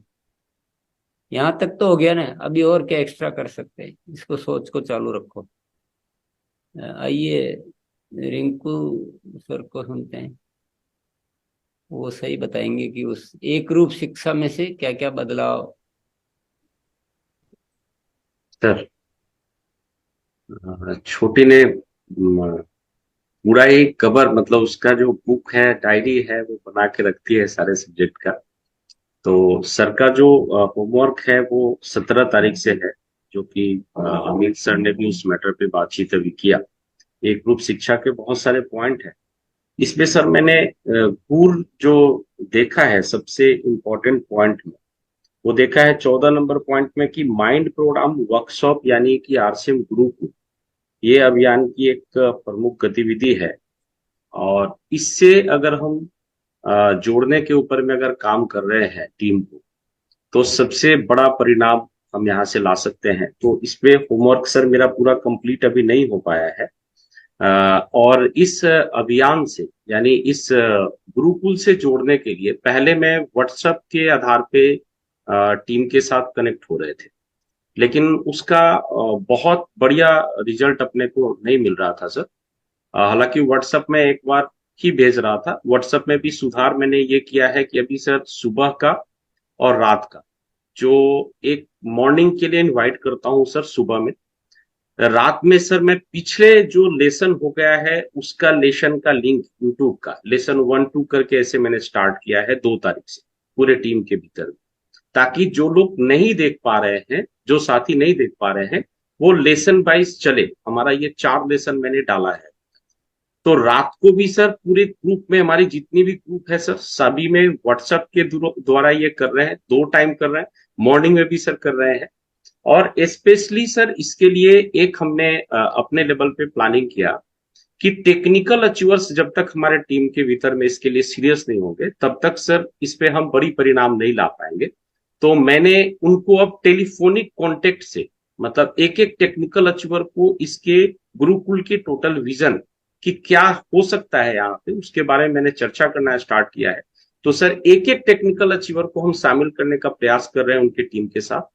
यहाँ तक तो हो गया ना, अभी और क्या एक्स्ट्रा कर सकते हैं, इसको सोच को चालू रखो। आइए रिंकू सर को सुनते हैं, वो सही बताएंगे कि उस एक रूप शिक्षा में से क्या क्या बदलाव। सर, छोटी ने पूरा ही कवर, मतलब उसका जो बुक है, डायरी है, वो बना के रखती है सारे सब्जेक्ट का। तो सर का जो होमवर्क है वो 17 तारीख से है, जो कि अमित सर ने भी उस मैटर पे बातचीत अभी किया। एक ग्रुप शिक्षा के बहुत सारे पॉइंट हैं इसमें। सर मैंने पूर्व जो देखा है सबसे इम्पोर्टेंट पॉइंट में, वो देखा है 14 नंबर पॉइंट में कि माइंड प्रोग्राम वर्कशॉप यानी कि आरसीएम ग्रुप, ये अभियान की एक प्रमुख गतिविधि है। और इससे अगर हम जोड़ने के ऊपर में अगर काम कर रहे हैं टीम को, तो सबसे बड़ा परिणाम हम यहाँ से ला सकते हैं। तो इसमें होमवर्क सर मेरा पूरा कंप्लीट अभी नहीं हो पाया है। और इस अभियान से यानी इस गुरुकुल से जोड़ने के लिए पहले मैं व्हाट्सएप के आधार पे टीम के साथ कनेक्ट हो रहे थे, लेकिन उसका बहुत बढ़िया रिजल्ट अपने को नहीं मिल रहा था सर। हालांकि व्हाट्सएप में एक बार ही भेज रहा था। व्हाट्सएप में भी सुधार मैंने ये किया है कि अभी सर सुबह का और रात का जो एक मॉर्निंग के लिए इनवाइट करता हूँ सर सुबह में, रात में सर मैं पिछले जो लेसन हो गया है उसका लेसन का लिंक यूट्यूब का लेसन 1-2 करके ऐसे मैंने स्टार्ट किया है 2 तारीख से पूरे टीम के भीतर, ताकि जो लोग नहीं देख पा रहे हैं, जो साथी नहीं देख पा रहे हैं, वो लेसन वाइज चले। हमारा ये 4 लेसन मैंने डाला है। तो रात को भी सर पूरे ग्रुप में, हमारी जितनी भी ग्रुप है सर, सभी में व्हाट्सएप के द्वारा ये कर रहे हैं, 2 टाइम कर रहे हैं, मॉर्निंग में भी सर कर रहे हैं। और स्पेशली सर इसके लिए एक हमने अपने लेवल पे प्लानिंग किया कि टेक्निकल अचीवर्स जब तक हमारे टीम के भीतर में इसके लिए सीरियस नहीं होंगे, तब तक सर इस पे हम बड़ी परिणाम नहीं ला पाएंगे। तो मैंने उनको अब टेलीफोनिक कॉन्टेक्ट से, मतलब एक एक टेक्निकल अचीवर को इसके गुरुकुल के टोटल विजन कि क्या हो सकता है यहाँ पे, उसके बारे में मैंने चर्चा करना स्टार्ट किया है। तो सर एक एक टेक्निकल अचीवर को हम शामिल करने का प्रयास कर रहे हैं उनके टीम के साथ।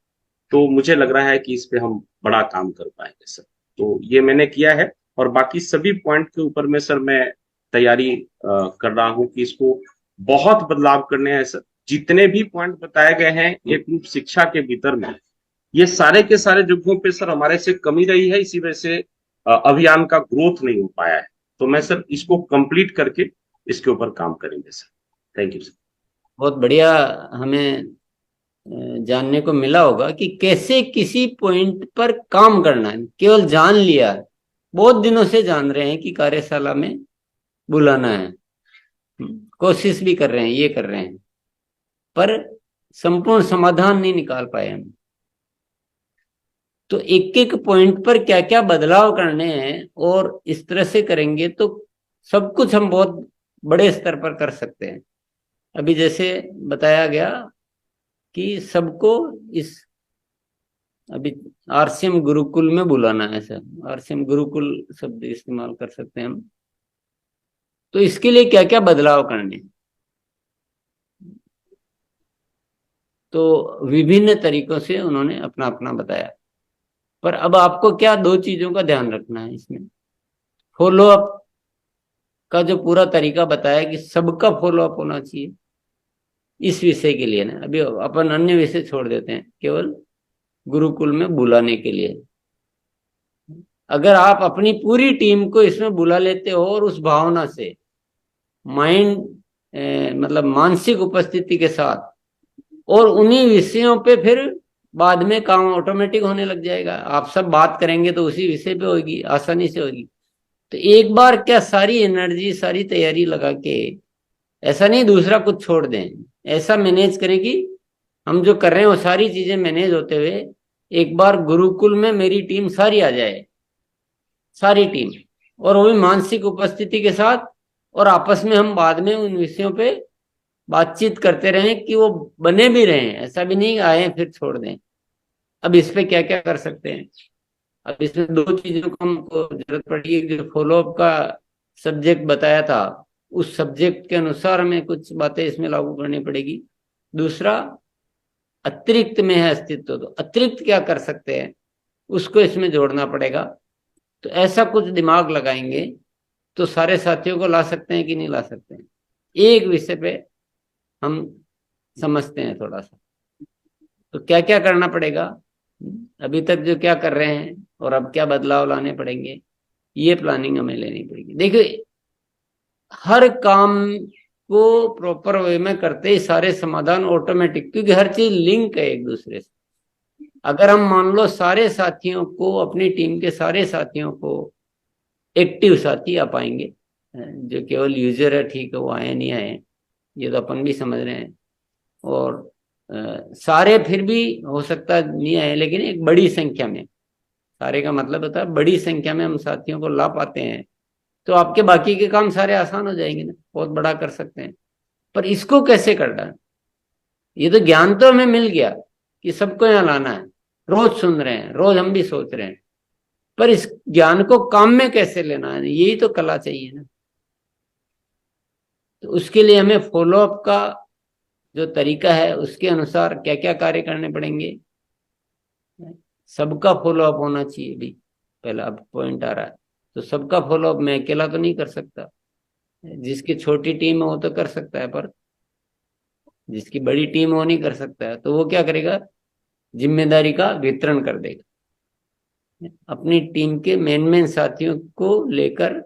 तो मुझे लग रहा है कि इस पे हम बड़ा काम कर पाएंगे सर। तो ये मैंने किया है, और बाकी सभी पॉइंट के ऊपर में सर मैं तैयारी कर रहा हूँ कि इसको बहुत बदलाव करने हैं सर। जितने भी पॉइंट बताए गए हैं एक रूप शिक्षा के भीतर में, ये सारे के सारे जगहों पे सर हमारे से कमी रही है, इसी वजह से अभियान का ग्रोथ नहीं हो पाया है। तो मैं सर इसको कंप्लीट करके इसके ऊपर काम करेंगे सर। Thank you sir. बहुत बढ़िया हमें जानने को मिला होगा कि कैसे किसी पॉइंट पर काम करना है। केवल जान लिया, बहुत दिनों से जान रहे हैं कि कार्यशाला में बुलाना है, कोशिश भी कर रहे हैं, ये कर रहे हैं, पर संपूर्ण समाधान नहीं निकाल पाए हम। तो एक एक पॉइंट पर क्या क्या बदलाव करने हैं और इस तरह से करेंगे तो सब कुछ हम बहुत बड़े स्तर पर कर सकते हैं। अभी जैसे बताया गया कि सबको इस अभी आरसीएम गुरुकुल में बुलाना है सर, आरसीएम गुरुकुल शब्द इस्तेमाल कर सकते हैं हम। तो इसके लिए क्या क्या बदलाव करने, तो विभिन्न तरीकों से उन्होंने अपना अपना बताया। पर अब आपको क्या 2 चीजों का ध्यान रखना है इसमें। फॉलो अप का जो पूरा तरीका बताया कि सबका फॉलो अप होना चाहिए इस विषय के लिए ना। अभी अपन अन्य विषय छोड़ देते हैं, केवल गुरुकुल में बुलाने के लिए। अगर आप अपनी पूरी टीम को इसमें बुला लेते हो और उस भावना से मतलब मानसिक उपस्थिति के साथ, और उन्हीं विषयों पे फिर बाद में काम ऑटोमेटिक होने लग जाएगा। आप सब बात करेंगे तो उसी विषय पे होगी, आसानी से होगी। तो एक बार क्या सारी एनर्जी, सारी तैयारी लगा के, ऐसा नहीं दूसरा कुछ छोड़ दें, ऐसा मैनेज करें कि हम जो कर रहे हैं वो सारी चीजें मैनेज होते हुए एक बार गुरुकुल में मेरी टीम सारी आ जाए, सारी टीम, और वो भी मानसिक उपस्थिति के साथ और आपस में हम बाद में उन विषयों पे बातचीत करते रहें कि वो बने भी रहें, ऐसा भी नहीं आए फिर छोड़ दें। अब इस पे क्या क्या कर सकते हैं। अब इसमें दो चीजों को हमको जरूरत पड़ी। एक जो फॉलोअप का सब्जेक्ट बताया था, उस सब्जेक्ट के अनुसार हमें कुछ बातें इसमें लागू करनी पड़ेगी। दूसरा, अतिरिक्त में है अस्तित्व, तो अतिरिक्त क्या कर सकते हैं उसको इसमें जोड़ना पड़ेगा। तो ऐसा कुछ दिमाग लगाएंगे तो सारे साथियों को ला सकते हैं कि नहीं ला सकते हैं। एक विषय पे हम समझते हैं थोड़ा सा, तो क्या क्या करना पड़ेगा, अभी तक जो क्या कर रहे हैं और अब क्या बदलाव लाने पड़ेंगे, ये प्लानिंग हमें लेनी पड़ेगी। देखिए, हर काम को प्रॉपर वे में करते ही सारे समाधान ऑटोमेटिक, क्योंकि हर चीज लिंक है एक दूसरे से। अगर हम मान लो सारे साथियों को, अपनी टीम के सारे साथियों को, एक्टिव साथी आ पाएंगे, जो केवल यूजर है ठीक है वो आए नहीं आए ये तो अपन भी समझ रहे हैं, और सारे फिर भी हो सकता है नहीं आए, लेकिन एक बड़ी संख्या में, सारे का मतलब होता है बड़ी संख्या में हम साथियों को ला पाते हैं, तो आपके बाकी के काम सारे आसान हो जाएंगे ना, बहुत बड़ा कर सकते हैं। पर इसको कैसे करना है, ये तो ज्ञान तो हमें मिल गया कि सबको यहाँ लाना है, रोज सुन रहे हैं, रोज हम भी सोच रहे हैं, पर इस ज्ञान को काम में कैसे लेना है, यही तो कला चाहिए ना। तो उसके लिए हमें फॉलोअप का जो तरीका है उसके अनुसार क्या क्या कार्य करने पड़ेंगे। सबका फॉलोअप होना चाहिए भी, पहला अब पॉइंट आ रहा है। तो सबका फॉलोअप मैं अकेला तो नहीं कर सकता, जिसकी छोटी टीम है वो तो कर सकता है, पर जिसकी बड़ी टीम वो नहीं कर सकता है, तो वो क्या करेगा, जिम्मेदारी का वितरण कर देगा। अपनी टीम के मेन साथियों को लेकर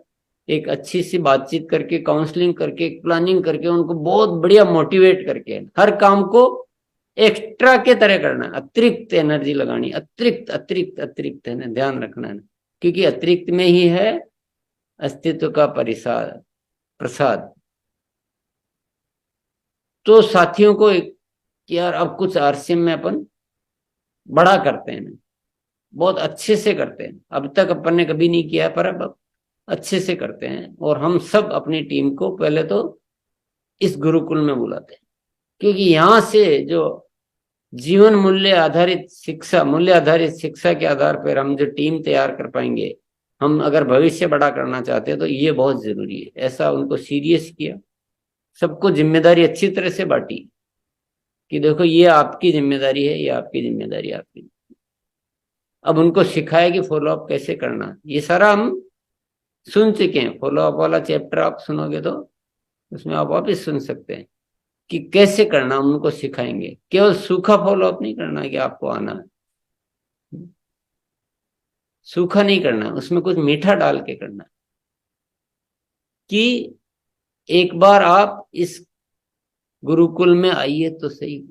एक अच्छी सी बातचीत करके, काउंसलिंग करके, प्लानिंग करके, उनको बहुत बढ़िया मोटिवेट करके हर काम को एक्स्ट्रा के तरह करना, अतिरिक्त एनर्जी लगानी, अतिरिक्त अतिरिक्त अतिरिक्त है ना, ध्यान रखना है ना, क्योंकि अतिरिक्त में ही है अस्तित्व का प्रसाद। तो साथियों को यार अब कुछ आरसीएम में अपन बड़ा करते हैं ना, बहुत अच्छे से करते हैं, अब तक अपन ने कभी नहीं किया पर अब अच्छे से करते हैं। और हम सब अपनी टीम को पहले तो इस गुरुकुल में बुलाते हैं, क्योंकि यहाँ से जो जीवन मूल्य आधारित शिक्षा के आधार पर हम जो टीम तैयार कर पाएंगे, हम अगर भविष्य बड़ा करना चाहते हैं तो ये बहुत जरूरी है। ऐसा उनको सीरियस किया, सबको जिम्मेदारी अच्छी तरह से बांटी कि देखो ये आपकी जिम्मेदारी है, ये आपकी जिम्मेदारी, आपकी। अब उनको सिखाया कि फॉलोअप कैसे करना, ये सारा हम सुन चुके हैं। फॉलोअप वाला चैप्टर आप सुनोगे तो उसमें आप वापिस सुन सकते हैं कि कैसे करना, हम उनको सिखाएंगे। केवल सूखा फॉलोअप नहीं करना है कि आपको आना है, सूखा नहीं करना, उसमें कुछ मीठा डाल के करना कि एक बार आप इस गुरुकुल में आइए तो सही।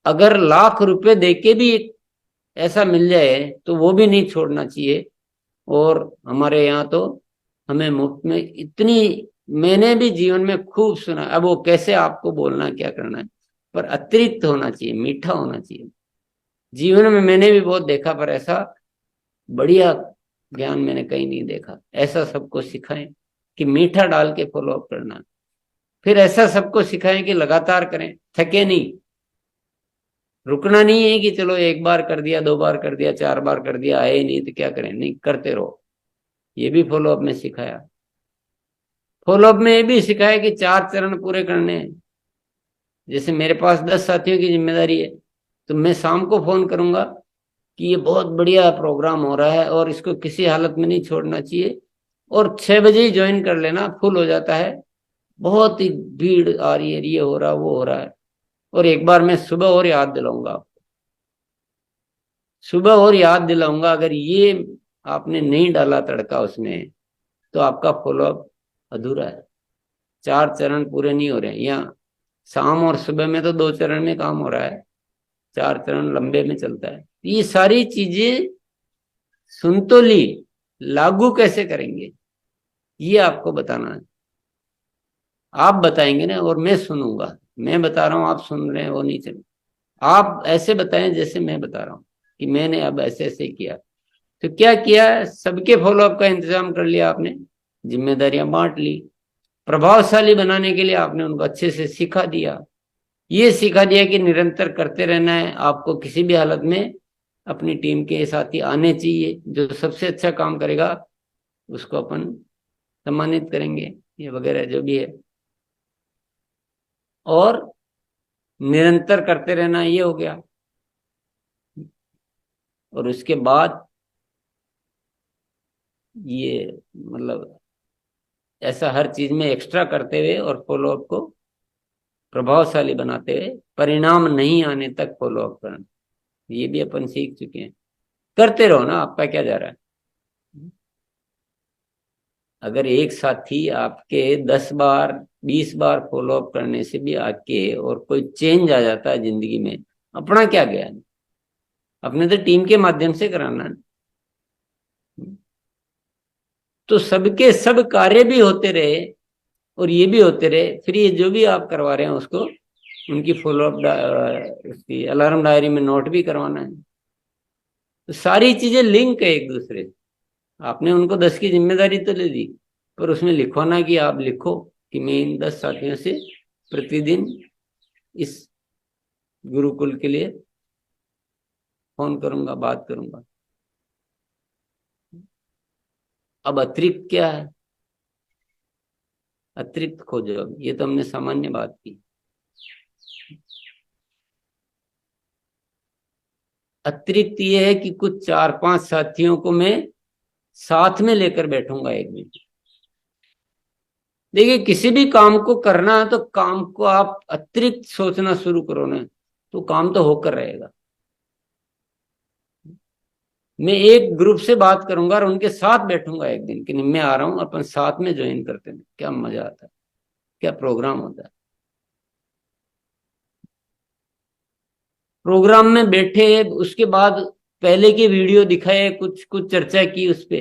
अगर लाख रुपए देके भी एक ऐसा मिल जाए तो वो भी नहीं छोड़ना चाहिए। और हमारे यहाँ तो हमें मुफ्त में इतनी, मैंने भी जीवन में खूब सुना, अब वो कैसे आपको बोलना क्या करना है, पर अतिरिक्त होना चाहिए, मीठा होना चाहिए। जीवन में मैंने भी बहुत देखा, पर ऐसा बढ़िया ज्ञान मैंने कहीं नहीं देखा। ऐसा सबको सिखाएं कि मीठा डाल के फॉलोअप करना, फिर ऐसा सबको सिखाएं कि लगातार करें, थके नहीं। रुकना नहीं है कि चलो एक बार कर दिया, 2 बार कर दिया, 4 बार कर दिया, आए नहीं तो क्या करें, नहीं, करते रहो। ये भी फॉलोअप में सिखाया। फॉलोअप में ये भी सिखाया कि 4 चरण पूरे करने हैं। जैसे मेरे पास 10 साथियों की जिम्मेदारी है, तो मैं शाम को फोन करूंगा कि ये बहुत बढ़िया प्रोग्राम हो रहा है और इसको किसी हालत में नहीं छोड़ना चाहिए, और 6 बजे ही ज्वाइन कर लेना, फुल हो जाता है, बहुत ही भीड़ आ रही है, ये हो रहा है, वो हो रहा है। और एक बार मैं सुबह और याद दिलाऊंगा आपको, सुबह और याद दिलाऊंगा, अगर ये आपने नहीं डाला तड़का उसमें तो आपका फॉलोअप अधूरा है। 4 चरण पूरे नहीं हो रहे हैं। यहाँ शाम और सुबह में तो 2 चरण में काम हो रहा है, 4 चरण लंबे में चलता है। ये सारी चीजें सुन तो ली, लागू कैसे करेंगे ये आपको बताना है। आप बताएंगे ना, और मैं सुनूंगा। मैं बता रहा हूं, आप सुन रहे हैं, वो नहीं चले। आप ऐसे बताएं जैसे मैं बता रहा हूं कि मैंने अब ऐसे ऐसे किया, तो क्या किया, सबके फॉलोअप का इंतजाम कर लिया आपने, जिम्मेदारियां बांट ली, प्रभावशाली बनाने के लिए आपने उनको अच्छे से सिखा दिया। ये सिखा दिया कि निरंतर करते रहना है, आपको किसी भी हालत में अपनी टीम के साथी आने चाहिए, जो सबसे अच्छा काम करेगा उसको अपन सम्मानित करेंगे, ये वगैरह जो भी है। और निरंतर करते रहना, ये हो गया। और उसके बाद ये मतलब ऐसा हर चीज में एक्स्ट्रा करते हुए और फॉलोअप को प्रभावशाली बनाते हुए परिणाम नहीं आने तक फॉलोअप करना, ये भी अपन सीख चुके हैं। करते रहो ना, आपका क्या जा रहा है। अगर एक साथी आपके 10 बार 20 बार फॉलोअप करने से भी आके और कोई चेंज आ जाता है जिंदगी में, अपना क्या गया, अपने तो टीम के माध्यम से कराना है। तो सबके सब कार्य भी होते रहे और ये भी होते रहे, फिर ये जो भी आप करवा रहे हैं उसको उनकी फॉलोअप उसकी अलार्म डायरी में नोट भी करवाना है। तो सारी चीजें लिंक है एक दूसरे से। आपने उनको 10 की जिम्मेदारी तो ले दी, पर उसमें लिखवाना कि आप लिखो कि मैं इन 10 साथियों से प्रतिदिन इस गुरुकुल के लिए फोन करूंगा, बात करूंगा। अब अतिरिक्त क्या है, अतिरिक्त खोजो। अब ये तो हमने सामान्य बात की। अतिरिक्त ये है कि कुछ 4-5 साथियों को मैं साथ में लेकर बैठूंगा एक दिन। देखिए, किसी भी काम को करना है तो काम को आप अतिरिक्त सोचना शुरू करो ना, तो काम तो होकर रहेगा। मैं एक ग्रुप से बात करूंगा और उनके साथ बैठूंगा एक दिन कि मैं आ रहा हूं, अपन साथ में ज्वाइन करते हैं, क्या मजा आता है, क्या प्रोग्राम होता है। प्रोग्राम में बैठे, उसके बाद पहले के वीडियो दिखाए, कुछ कुछ चर्चा की उस पे।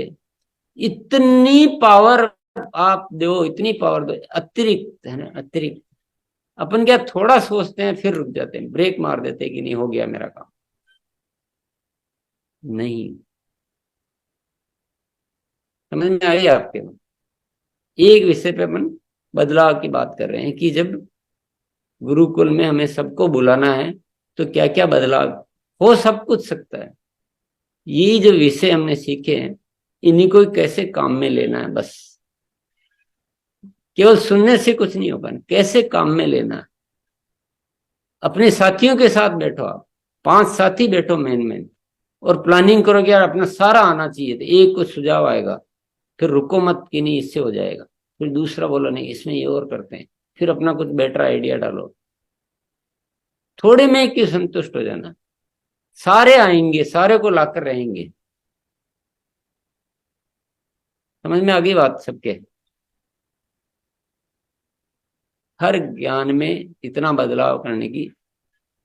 इतनी पावर आप दो, इतनी पावर दो, अतिरिक्त है ना, अतिरिक्त। अपन क्या थोड़ा सोचते हैं फिर रुक जाते हैं, ब्रेक मार देते हैं कि नहीं हो गया मेरा काम। नहीं, समझ में आई आपके? एक विषय पे अपन बदलाव की बात कर रहे हैं कि जब गुरुकुल में हमें सबको बुलाना है तो क्या क्या बदलाव हो, सब कुछ सकता है। यही जो विषय हमने सीखे हैं, इन्हीं को कैसे काम में लेना है। बस केवल सुनने से कुछ नहीं होगा, कैसे काम में लेना है। अपने साथियों के साथ बैठो, आप 5 साथी बैठो मेन और प्लानिंग करो कि यार अपना सारा आना चाहिए। तो एक कुछ सुझाव आएगा, फिर रुको मत कि नहीं इससे हो जाएगा, फिर दूसरा बोलो नहीं इसमें ये और करते हैं, फिर अपना कुछ बेटर आइडिया डालो। थोड़े में क्यों संतुष्ट हो जाना, सारे आएंगे, सारे को लाकर रहेंगे। समझ में आ गई बात सबके? हर ज्ञान में इतना बदलाव करने की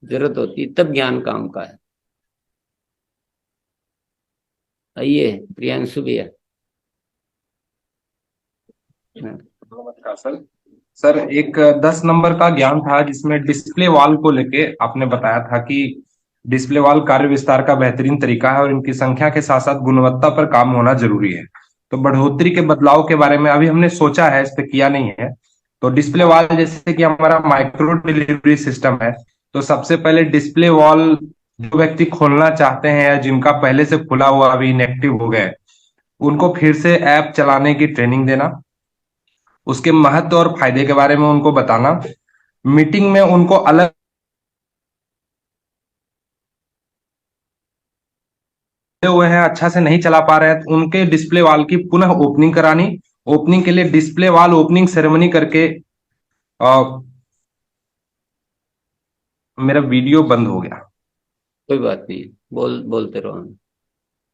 जरूरत होती, तब ज्ञान काम का है। आइए प्रियांशु भैया। नमस्कार सर। सर, एक 10 नंबर का ज्ञान था जिसमें डिस्प्ले वॉल को लेके आपने बताया था कि डिस्प्ले वॉल कार्य विस्तार का बेहतरीन तरीका है और इनकी संख्या के साथ साथ गुणवत्ता पर काम होना जरूरी है। तो बढ़ोतरी के बदलाव के बारे में अभी हमने सोचा है, इस पे किया नहीं है। तो डिस्प्ले वॉल जैसे कि हमारा माइक्रो डिलीवरी सिस्टम है, तो सबसे पहले डिस्प्ले वॉल जो व्यक्ति खोलना चाहते हैं या जिनका पहले से खुला हुआ अभी इनएक्टिव हो गए, उनको फिर से ऐप चलाने की ट्रेनिंग देना, उसके महत्व और फायदे के बारे में उनको बताना, मीटिंग में उनको अलग हुए हैं, अच्छा से नहीं चला पा रहे हैं, तो उनके डिस्प्ले वॉल की पुनः ओपनिंग करानी। ओपनिंग के लिए डिस्प्ले वॉल ओपनिंग सेरेमनी करके मेरा वीडियो बंद हो गया, कोई बात नहीं, बोलते रहो।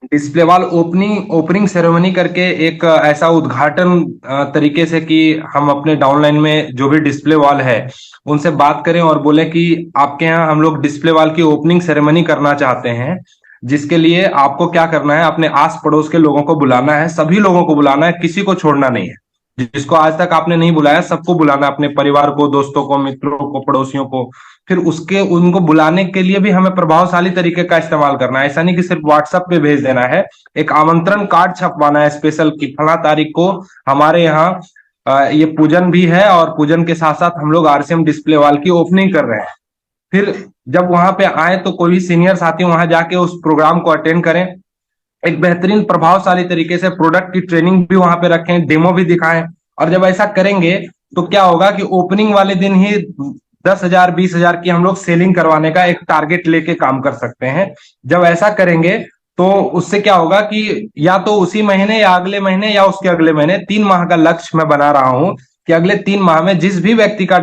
डिस्प्ले वॉल ओपनिंग सेरेमनी करके एक ऐसा उद्घाटन तरीके से कि हम अपने डाउनलाइन में जो भी डिस्प्ले वॉल है उनसे बात करें और बोले कि आपके यहाँ हम लोग डिस्प्ले वॉल की ओपनिंग सेरेमनी करना चाहते हैं, जिसके लिए आपको क्या करना है, अपने आस पड़ोस के लोगों को बुलाना है, सभी लोगों को बुलाना है, किसी को छोड़ना नहीं है। जिसको आज तक आपने नहीं बुलाया, सबको बुलाना, अपने परिवार को, दोस्तों को, मित्रों को, पड़ोसियों को। फिर उसके उनको बुलाने के लिए भी हमें प्रभावशाली तरीके का इस्तेमाल करना है। ऐसा नहीं कि सिर्फ व्हाट्सएप पे भेज देना है, एक आमंत्रण कार्ड छपवाना है स्पेशल की फला तारीख को हमारे यहाँ ये पूजन भी है, और पूजन के साथ साथ हम लोग आरसीएम डिस्प्ले वॉल की ओपनिंग कर रहे हैं। फिर जब वहां पे आए तो कोई भी सीनियर साथी वहां जाके उस प्रोग्राम को अटेंड करें, एक बेहतरीन प्रभावशाली तरीके से प्रोडक्ट की ट्रेनिंग भी वहां पे रखें, डेमो भी दिखाएं। और जब ऐसा करेंगे तो क्या होगा कि ओपनिंग वाले दिन ही 10,000 20,000 की हम लोग सेलिंग करवाने का एक टारगेट लेके काम कर सकते हैं। जब ऐसा करेंगे तो उससे क्या होगा कि या तो उसी महीने या अगले महीने या उसके अगले महीने 3 माह का लक्ष्य मैं बना रहा हूं कि अगले 3 माह में जिस भी व्यक्ति का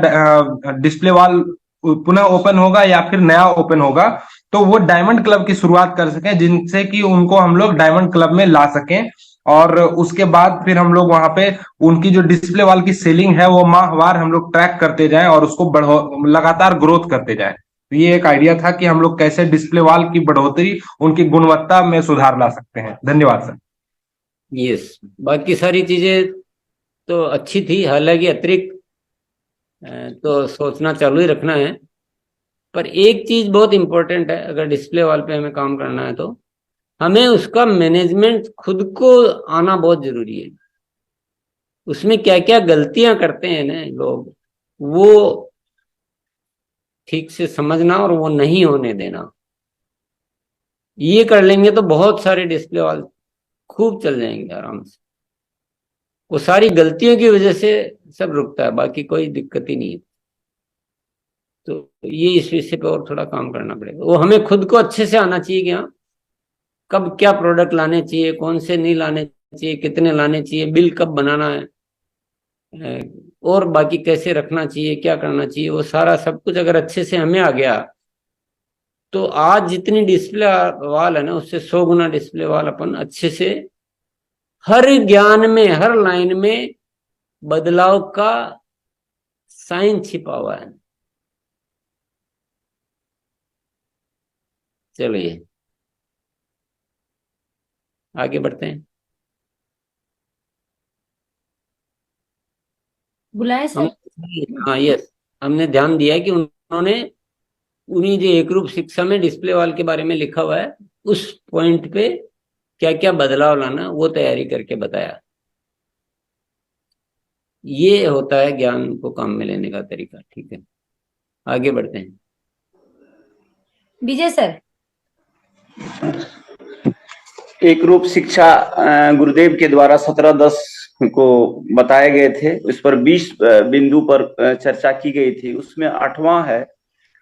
डिस्प्ले वॉल पुनः ओपन होगा या फिर नया ओपन होगा, तो वो डायमंड क्लब की शुरुआत कर सकें, जिनसे कि उनको हम लोग डायमंड क्लब में ला सकें। और उसके बाद फिर हम लोग वहां पे उनकी जो डिस्प्ले वॉल की सेलिंग है वो माहवार हम लोग ट्रैक करते जाएं और उसको लगातार ग्रोथ करते जाएं। तो ये एक आइडिया था कि हम लोग कैसे डिस्प्ले वॉल की बढ़ोतरी, उनकी गुणवत्ता में सुधार ला सकते हैं। धन्यवाद सर। यस, बाकी सारी चीजें तो अच्छी थी, हालांकि अतिरिक्त तो सोचना चालू ही रखना है। पर एक चीज बहुत इंपॉर्टेंट है, अगर डिस्प्ले वॉल पे हमें काम करना है तो हमें उसका मैनेजमेंट खुद को आना बहुत जरूरी है। उसमें क्या क्या गलतियां करते हैं ना लोग, वो ठीक से समझना और वो नहीं होने देना। ये कर लेंगे तो बहुत सारे डिस्प्ले वॉल खूब चल जाएंगे आराम से। वो सारी गलतियों की वजह से सब रुकता है, बाकी कोई दिक्कत ही नहीं है। तो ये इस विषय पे और थोड़ा काम करना पड़ेगा। वो हमें खुद को अच्छे से आना चाहिए कि हाँ कब क्या प्रोडक्ट लाने चाहिए, कौन से नहीं लाने चाहिए, कितने लाने चाहिए, बिल कब बनाना है, और बाकी कैसे रखना चाहिए, क्या करना चाहिए, वो सारा सब कुछ अगर अच्छे से हमें आ गया तो आज जितनी डिस्प्ले वॉल है ना उससे 100 गुना डिस्प्ले वॉल अपन अच्छे से हर ज्ञान में, हर लाइन में बदलाव का साइन छिपा हुआ है। चलिए आगे बढ़ते हैं। बुलाए सर? हाँ यस, हमने ध्यान दिया कि उन्होंने उन्हीं जो एक रूप शिक्षा में डिस्प्ले वॉल के बारे में लिखा हुआ है उस पॉइंट पे क्या क्या बदलाव लाना वो तैयारी करके बताया। ये होता है ज्ञान को काम में लेने का तरीका। ठीक है, आगे बढ़ते हैं। विजय सर। एक रूप शिक्षा गुरुदेव के द्वारा 17/10 को बताए गए थे, उस पर 20 बिंदु पर चर्चा की गई थी। उसमें 8वां है,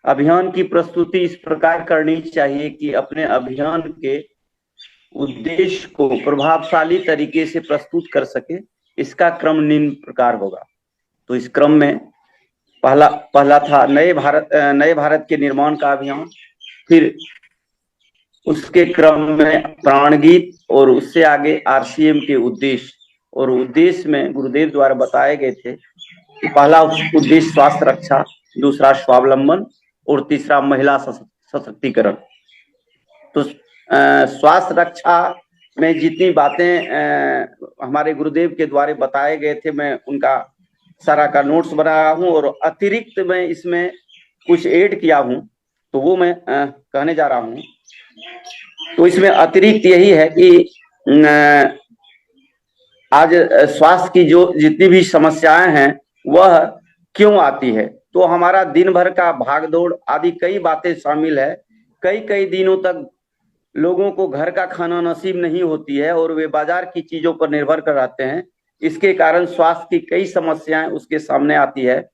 अभियान की प्रस्तुति इस प्रकार करनी चाहिए कि अपने अभियान के उद्देश्य को प्रभावशाली तरीके से प्रस्तुत कर सके। इसका क्रम निम्न प्रकार होगा। तो इस क्रम में पहला था नए भारत के निर्माण का अभियान, फिर उसके क्रम में प्राणगीत, और उससे आगे आरसीएम के उद्देश्य। और उद्देश्य में गुरुदेव द्वारा बताए गए थे कि पहला उद्देश्य स्वास्थ्य रक्षा, दूसरा स्वावलंबन, और तीसरा महिला सशक्तिकरण। तो स्वास्थ्य रक्षा में जितनी बातें हमारे गुरुदेव के द्वारा बताए गए थे, मैं उनका सारा का नोट्स बनाया हूं, और अतिरिक्त मैं इसमें कुछ ऐड किया हूं, तो वो मैं कहने जा रहा हूं। तो इसमें अतिरिक्त यही है कि आज स्वास्थ्य की जो जितनी भी समस्याएं हैं वह क्यों आती है, तो हमारा दिन भर का भागदौड़ आदि कई बातें शामिल है। कई दिनों तक लोगों को घर का खाना नसीब नहीं होती है और वे बाजार की चीजों पर निर्भर कर रहते हैं। इसके कारण स्वास्थ्य की कई समस्याएं उसके सामने आती है।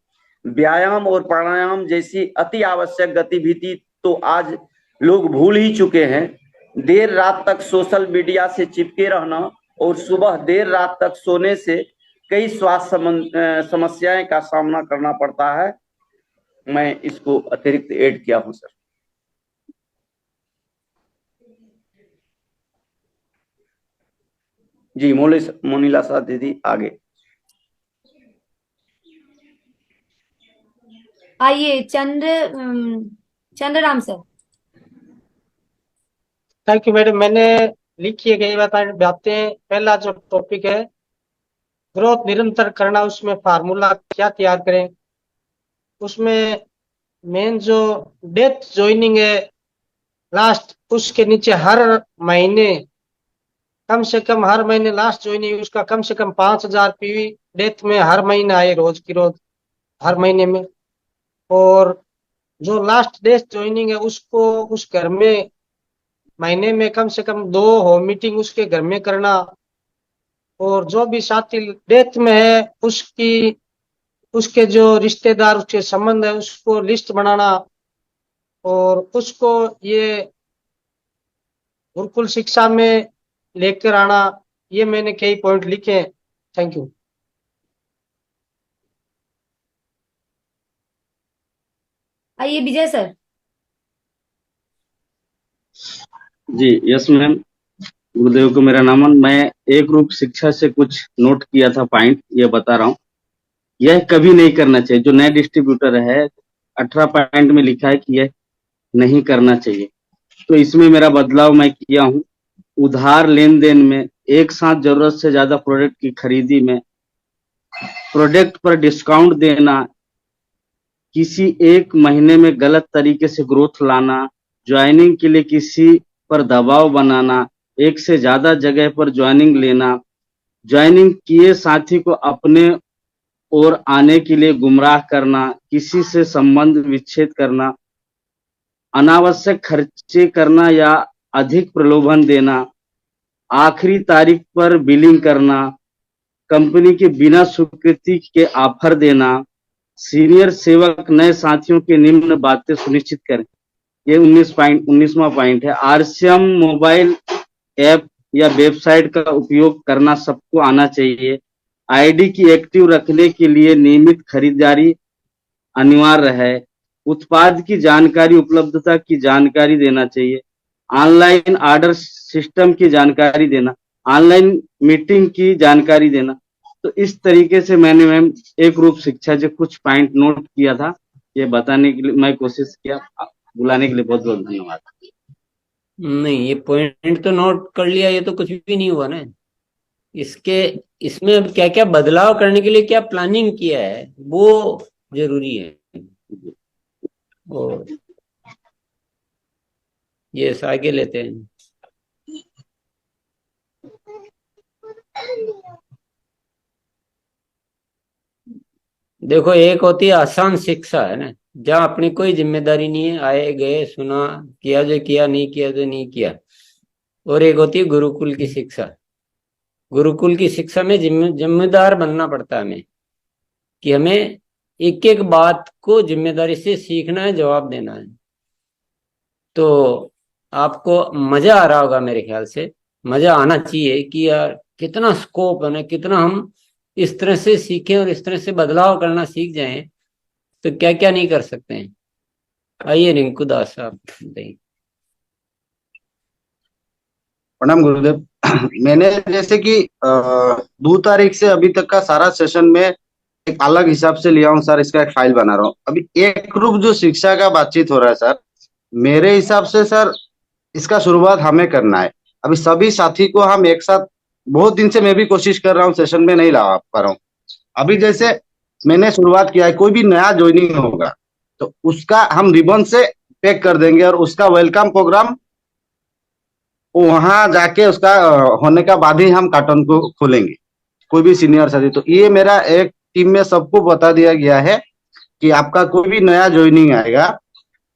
व्यायाम और प्राणायाम जैसी अति आवश्यक गतिविधि तो आज लोग भूल ही चुके हैं। देर रात तक सोशल मीडिया से चिपके रहना और सुबह देर रात तक सोने से कई स्वास्थ्य समस्याएं का सामना करना पड़ता है। मैं इसको अतिरिक्त ऐड किया हूं सर। जी मोनिला सा दीदी आगे। आइए Chandraram sir. Thank you madam. मैंने लिखी है कई बातें। पहला जो टॉपिक है ग्रोथ निरंतर करना, उसमें फार्मूला क्या तैयार करें। उसमें मेन जो डेथ ज्वाइनिंग है लास्ट, उसके नीचे हर महीने कम से कम, हर महीने लास्ट ज्वाइनिंग उसका कम से कम 5,000 पीवी डेथ में हर महीने आए, रोज की रोज, हर महीने में। और जो लास्ट डेथ ज्वाइनिंग है उसको उस घर में महीने में कम से कम 2 होम मीटिंग उसके घर में करना। और जो भी साथी डेथ में है उसकी, उसके जो रिश्तेदार, उसके संबंध है, उसको लिस्ट बनाना और उसको ये गुरुकुल शिक्षा में लेकर आना। ये मैंने कई पॉइंट लिखे हैं। Thank you. आइए विजय सर। जी यस मैम, गुरुदेव को मेरा नमन। मैं एक रूप शिक्षा से कुछ नोट किया था पॉइंट, ये बता रहा हूँ। यह कभी नहीं करना चाहिए, जो नए डिस्ट्रीब्यूटर है 18 पॉइंट में लिखा है कि यह नहीं करना चाहिए। तो इसमें मेरा बदलाव मैं किया हूँ। उधार लेन देन में, एक साथ जरूरत से ज्यादा प्रोडक्ट की खरीदी में, प्रोडक्ट पर डिस्काउंट देना, किसी एक महीने में गलत तरीके से ग्रोथ लाना, ज्वाइनिंग के लिए किसी पर दबाव बनाना, एक से ज्यादा जगह पर ज्वाइनिंग लेना, ज्वाइनिंग किए साथी को अपने ओर आने के लिए गुमराह करना, किसी से संबंध विच्छेद करना, अनावश्यक खर्चे करना या अधिक प्रलोभन देना, आखिरी तारीख पर बिलिंग करना, कंपनी के बिना स्वीकृति के ऑफर देना, सीनियर सेवक नए साथियों के निम्न बातें सुनिश्चित करें। ये 19वां पॉइंट है। आरसीएम मोबाइल ऐप या वेबसाइट का उपयोग करना सबको आना चाहिए। आईडी की एक्टिव रखने के लिए नियमित खरीदारी अनिवार्य है। उत्पाद की जानकारी, उपलब्धता की जानकारी देना चाहिए। ऑनलाइन ऑर्डर सिस्टम की जानकारी देना, ऑनलाइन मीटिंग की जानकारी देना। तो इस तरीके से मैंने मैम एक रूप शिक्षा से कुछ पॉइंट नोट किया था, ये बताने के लिए मैं कोशिश किया। बुलाने के लिए बहुत बहुत धन्यवाद। नहीं, ये पॉइंट तो नोट कर लिया, ये तो कुछ भी नहीं हुआ ना। इसके इसमें अब क्या क्या बदलाव करने के लिए क्या प्लानिंग किया है वो जरूरी है। और ये आगे लेते हैं। देखो, एक होती है आसान शिक्षा, है ना, जहाँ अपनी कोई जिम्मेदारी नहीं है, आए गए सुना, किया जो किया, नहीं किया जो नहीं किया। और एक होती है गुरुकुल की शिक्षा। गुरुकुल की शिक्षा में जिम्मेदार बनना पड़ता है हमें, कि हमें एक एक बात को जिम्मेदारी से सीखना है, जवाब देना है। तो आपको मजा आ रहा होगा, मेरे ख्याल से मजा आना चाहिए कि यार कितना स्कोप है ना, कितना हम इस तरह से सीखें और इस तरह से बदलाव करना सीख जाएं तो क्या क्या नहीं कर सकते हैं। आइए रिंकू दास साहब बताइए। प्रणाम गुरुदेव। मैंने जैसे कि 2 तारीख से अभी तक का सारा सेशन में एक अलग हिसाब से लिया हूँ सर, इसका एक फाइल बना रहा हूँ। अभी एक रूप जो शिक्षा का बातचीत हो रहा है सर, मेरे हिसाब से सर इसका शुरुआत हमें करना है। अभी सभी साथी को हम एक साथ, बहुत दिन से मैं भी कोशिश कर रहा हूँ, सेशन में नहीं ला पा रहा हूँ। अभी जैसे मैंने शुरुआत किया है, कोई भी नया ज्वाइनिंग होगा तो उसका हम रिबन से पैक कर देंगे और उसका वेलकम प्रोग्राम वहां जाके उसका होने का बाद ही हम कार्टन को खोलेंगे, कोई भी सीनियर साथी। तो ये मेरा एक टीम में सबको बता दिया गया है कि आपका कोई भी नया ज्वाइनिंग आएगा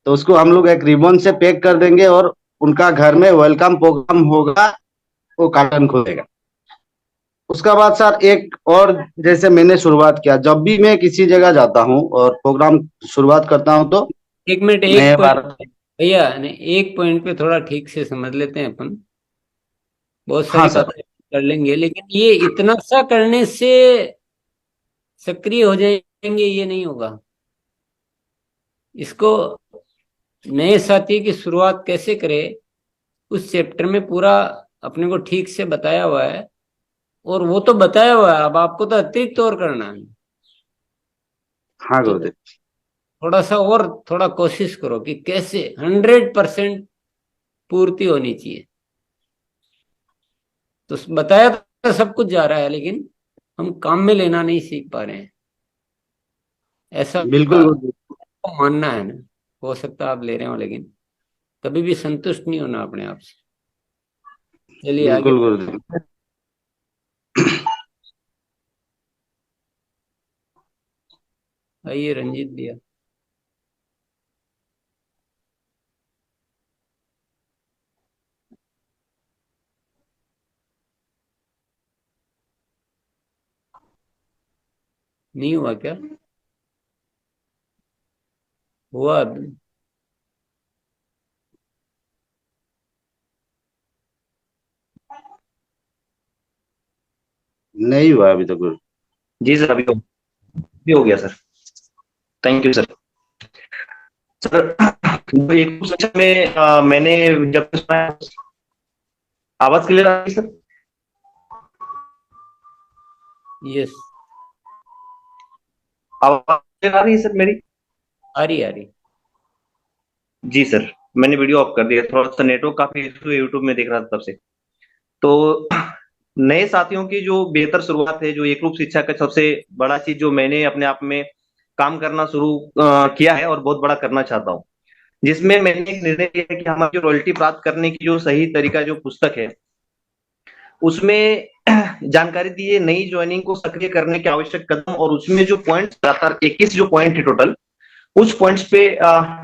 तो उसको हम लोग एक रिबन से पैक कर देंगे और उनका घर में वेलकम प्रोग्राम होगा, वो कार्टन खोलेगा। उसका बाद सर एक और, जैसे मैंने शुरुआत किया, जब भी मैं किसी जगह जाता हूँ और प्रोग्राम शुरुआत करता हूँ तो एक मिनट, एक पॉइंट भैया, एक पॉइंट पे थोड़ा ठीक से समझ लेते हैं अपन। बहुत सारी बातें कर लेंगे, लेकिन ये इतना सा करने से सक्रिय हो जाएंगे ये नहीं होगा। इसको नए साथी की शुरुआत कैसे करे, उस चैप्टर में पूरा अपने को ठीक से बताया हुआ है। और वो तो बताया हुआ है, अब आपको तो अतिरिक्त और करना है। हाँ गुरुदेव। थोड़ा सा और थोड़ा कोशिश करो कि कैसे 100% पूर्ति होनी चाहिए। तो बताया तो सब कुछ जा रहा है, लेकिन हम काम में लेना नहीं सीख पा रहे हैं। ऐसा बिल्कुल आपको मानना है ना, हो सकता है आप ले रहे हो, लेकिन कभी भी संतुष्ट नहीं होना अपने आप से। चलिए आगे। बिल्कुल गुरुदेव। आइए रंजीत भैया। नहीं हुआ क्या? हुआ अभी? नहीं हुआ अभी तक गुरु। जी सर, अभी हो गया sir. Thank you sir. Sir एक सेशन में मैंने जब सुना, आवाज क्लियर आ रही सर? यस, आवाज क्लियर आ रही है सर मेरी? आ रही। जी सर, मैंने वीडियो ऑफ कर दिया, थोड़ा सा नेटवर्क काफी इशू यूट्यूब में देख रहा था तब से। तो नए साथियों की जो बेहतर शुरुआत है, जो एक रूप शिक्षा का सबसे बड़ा चीज जो मैंने अपने आप में काम करना शुरू किया है और बहुत बड़ा करना चाहता हूँ, जिसमें मैंने एक निर्णय लिया है कि हमारी जो रॉयल्टी प्राप्त करने की जो सही तरीका जो पुस्तक है, उसमें जानकारी दी है नई ज्वाइनिंग को सक्रिय करने के आवश्यक कदम, और उसमें जो पॉइंट लगातार 21 जो पॉइंट है टोटल, उस पॉइंट्स पे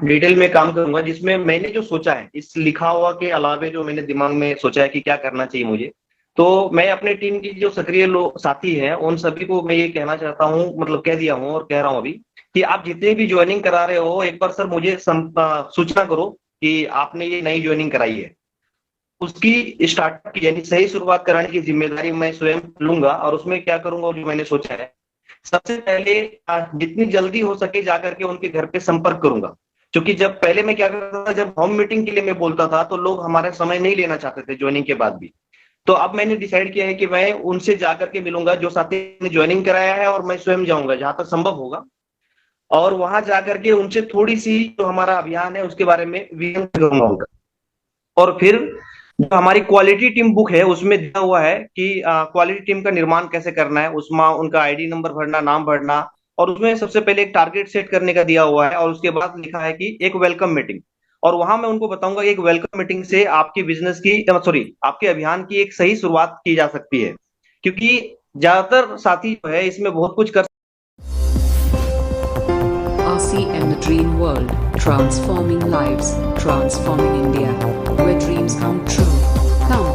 डिटेल में काम करूंगा, जिसमें मैंने जो सोचा है इस लिखा हुआ के अलावे जो मैंने दिमाग में सोचा है कि क्या करना चाहिए मुझे, तो मैं अपने टीम की जो सक्रिय लोग साथी हैं उन सभी को मैं ये कहना चाहता हूँ, मतलब कह दिया हूँ और कह रहा हूँ अभी, कि आप जितने भी ज्वाइनिंग करा रहे हो, एक बार सर मुझे सूचना करो कि आपने ये नई ज्वाइनिंग कराई है। उसकी स्टार्टअप की यानी सही शुरुआत कराने की जिम्मेदारी मैं स्वयं लूंगा, और उसमें क्या करूंगा जो मैंने सोचा है, सबसे पहले जितनी जल्दी हो सके जाकर के उनके घर पे संपर्क करूंगा। क्योंकि जब पहले मैं क्या करता था, जब होम मीटिंग के लिए मैं बोलता था तो लोग हमारा समय नहीं लेना चाहते थे ज्वाइनिंग के बाद भी। तो अब मैंने डिसाइड किया है कि मैं उनसे जाकर के मिलूंगा जो साथी ने ज्वाइनिंग कराया है, और मैं स्वयं जाऊंगा जहां तक संभव होगा, और वहां जाकर के उनसे थोड़ी सी जो हमारा अभियान है उसके बारे में विजन करूंगा उनका। और फिर जो हमारी क्वालिटी टीम बुक है उसमें दिया हुआ है कि क्वालिटी टीम का निर्माण कैसे करना है, उसमें उनका आईडी नंबर भरना, नाम भरना, और उसमें सबसे पहले एक टारगेट सेट करने का दिया हुआ है, और उसके बाद लिखा है कि एक वेलकम मीटिंग। और वहां मैं उनको बताऊंगा एक वेलकम मीटिंग से आपकी बिजनेस की आपके अभियान की एक सही शुरुआत की जा सकती है, क्योंकि ज्यादातर साथी जो है इसमें बहुत कुछ कर। RCM The Dream World, transforming lives, transforming India, where dreams come true. Come